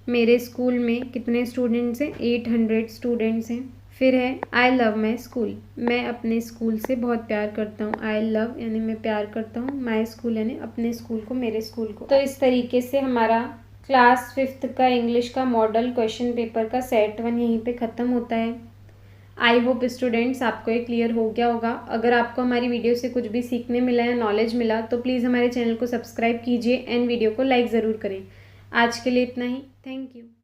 मेरे स्कूल में कितने स्टूडेंट्स हैं? 800 स्टूडेंट्स हैं। फिर है आई लव माई स्कूल, मैं अपने स्कूल से बहुत प्यार करता हूँ। आई लव यानी मैं प्यार करता हूँ, माई स्कूल यानी अपने स्कूल को, मेरे स्कूल को। तो इस तरीके से हमारा क्लास 5th का इंग्लिश का मॉडल क्वेश्चन पेपर का सेट 1 यहीं पे ख़त्म होता है। आई होप स्टूडेंट्स आपको ये क्लियर हो गया होगा। अगर आपको हमारी वीडियो से कुछ भी सीखने मिला या नॉलेज मिला तो प्लीज़ हमारे चैनल को सब्सक्राइब कीजिए एंड वीडियो को लाइक ज़रूर करें। आज के लिए इतना ही, थैंक यू।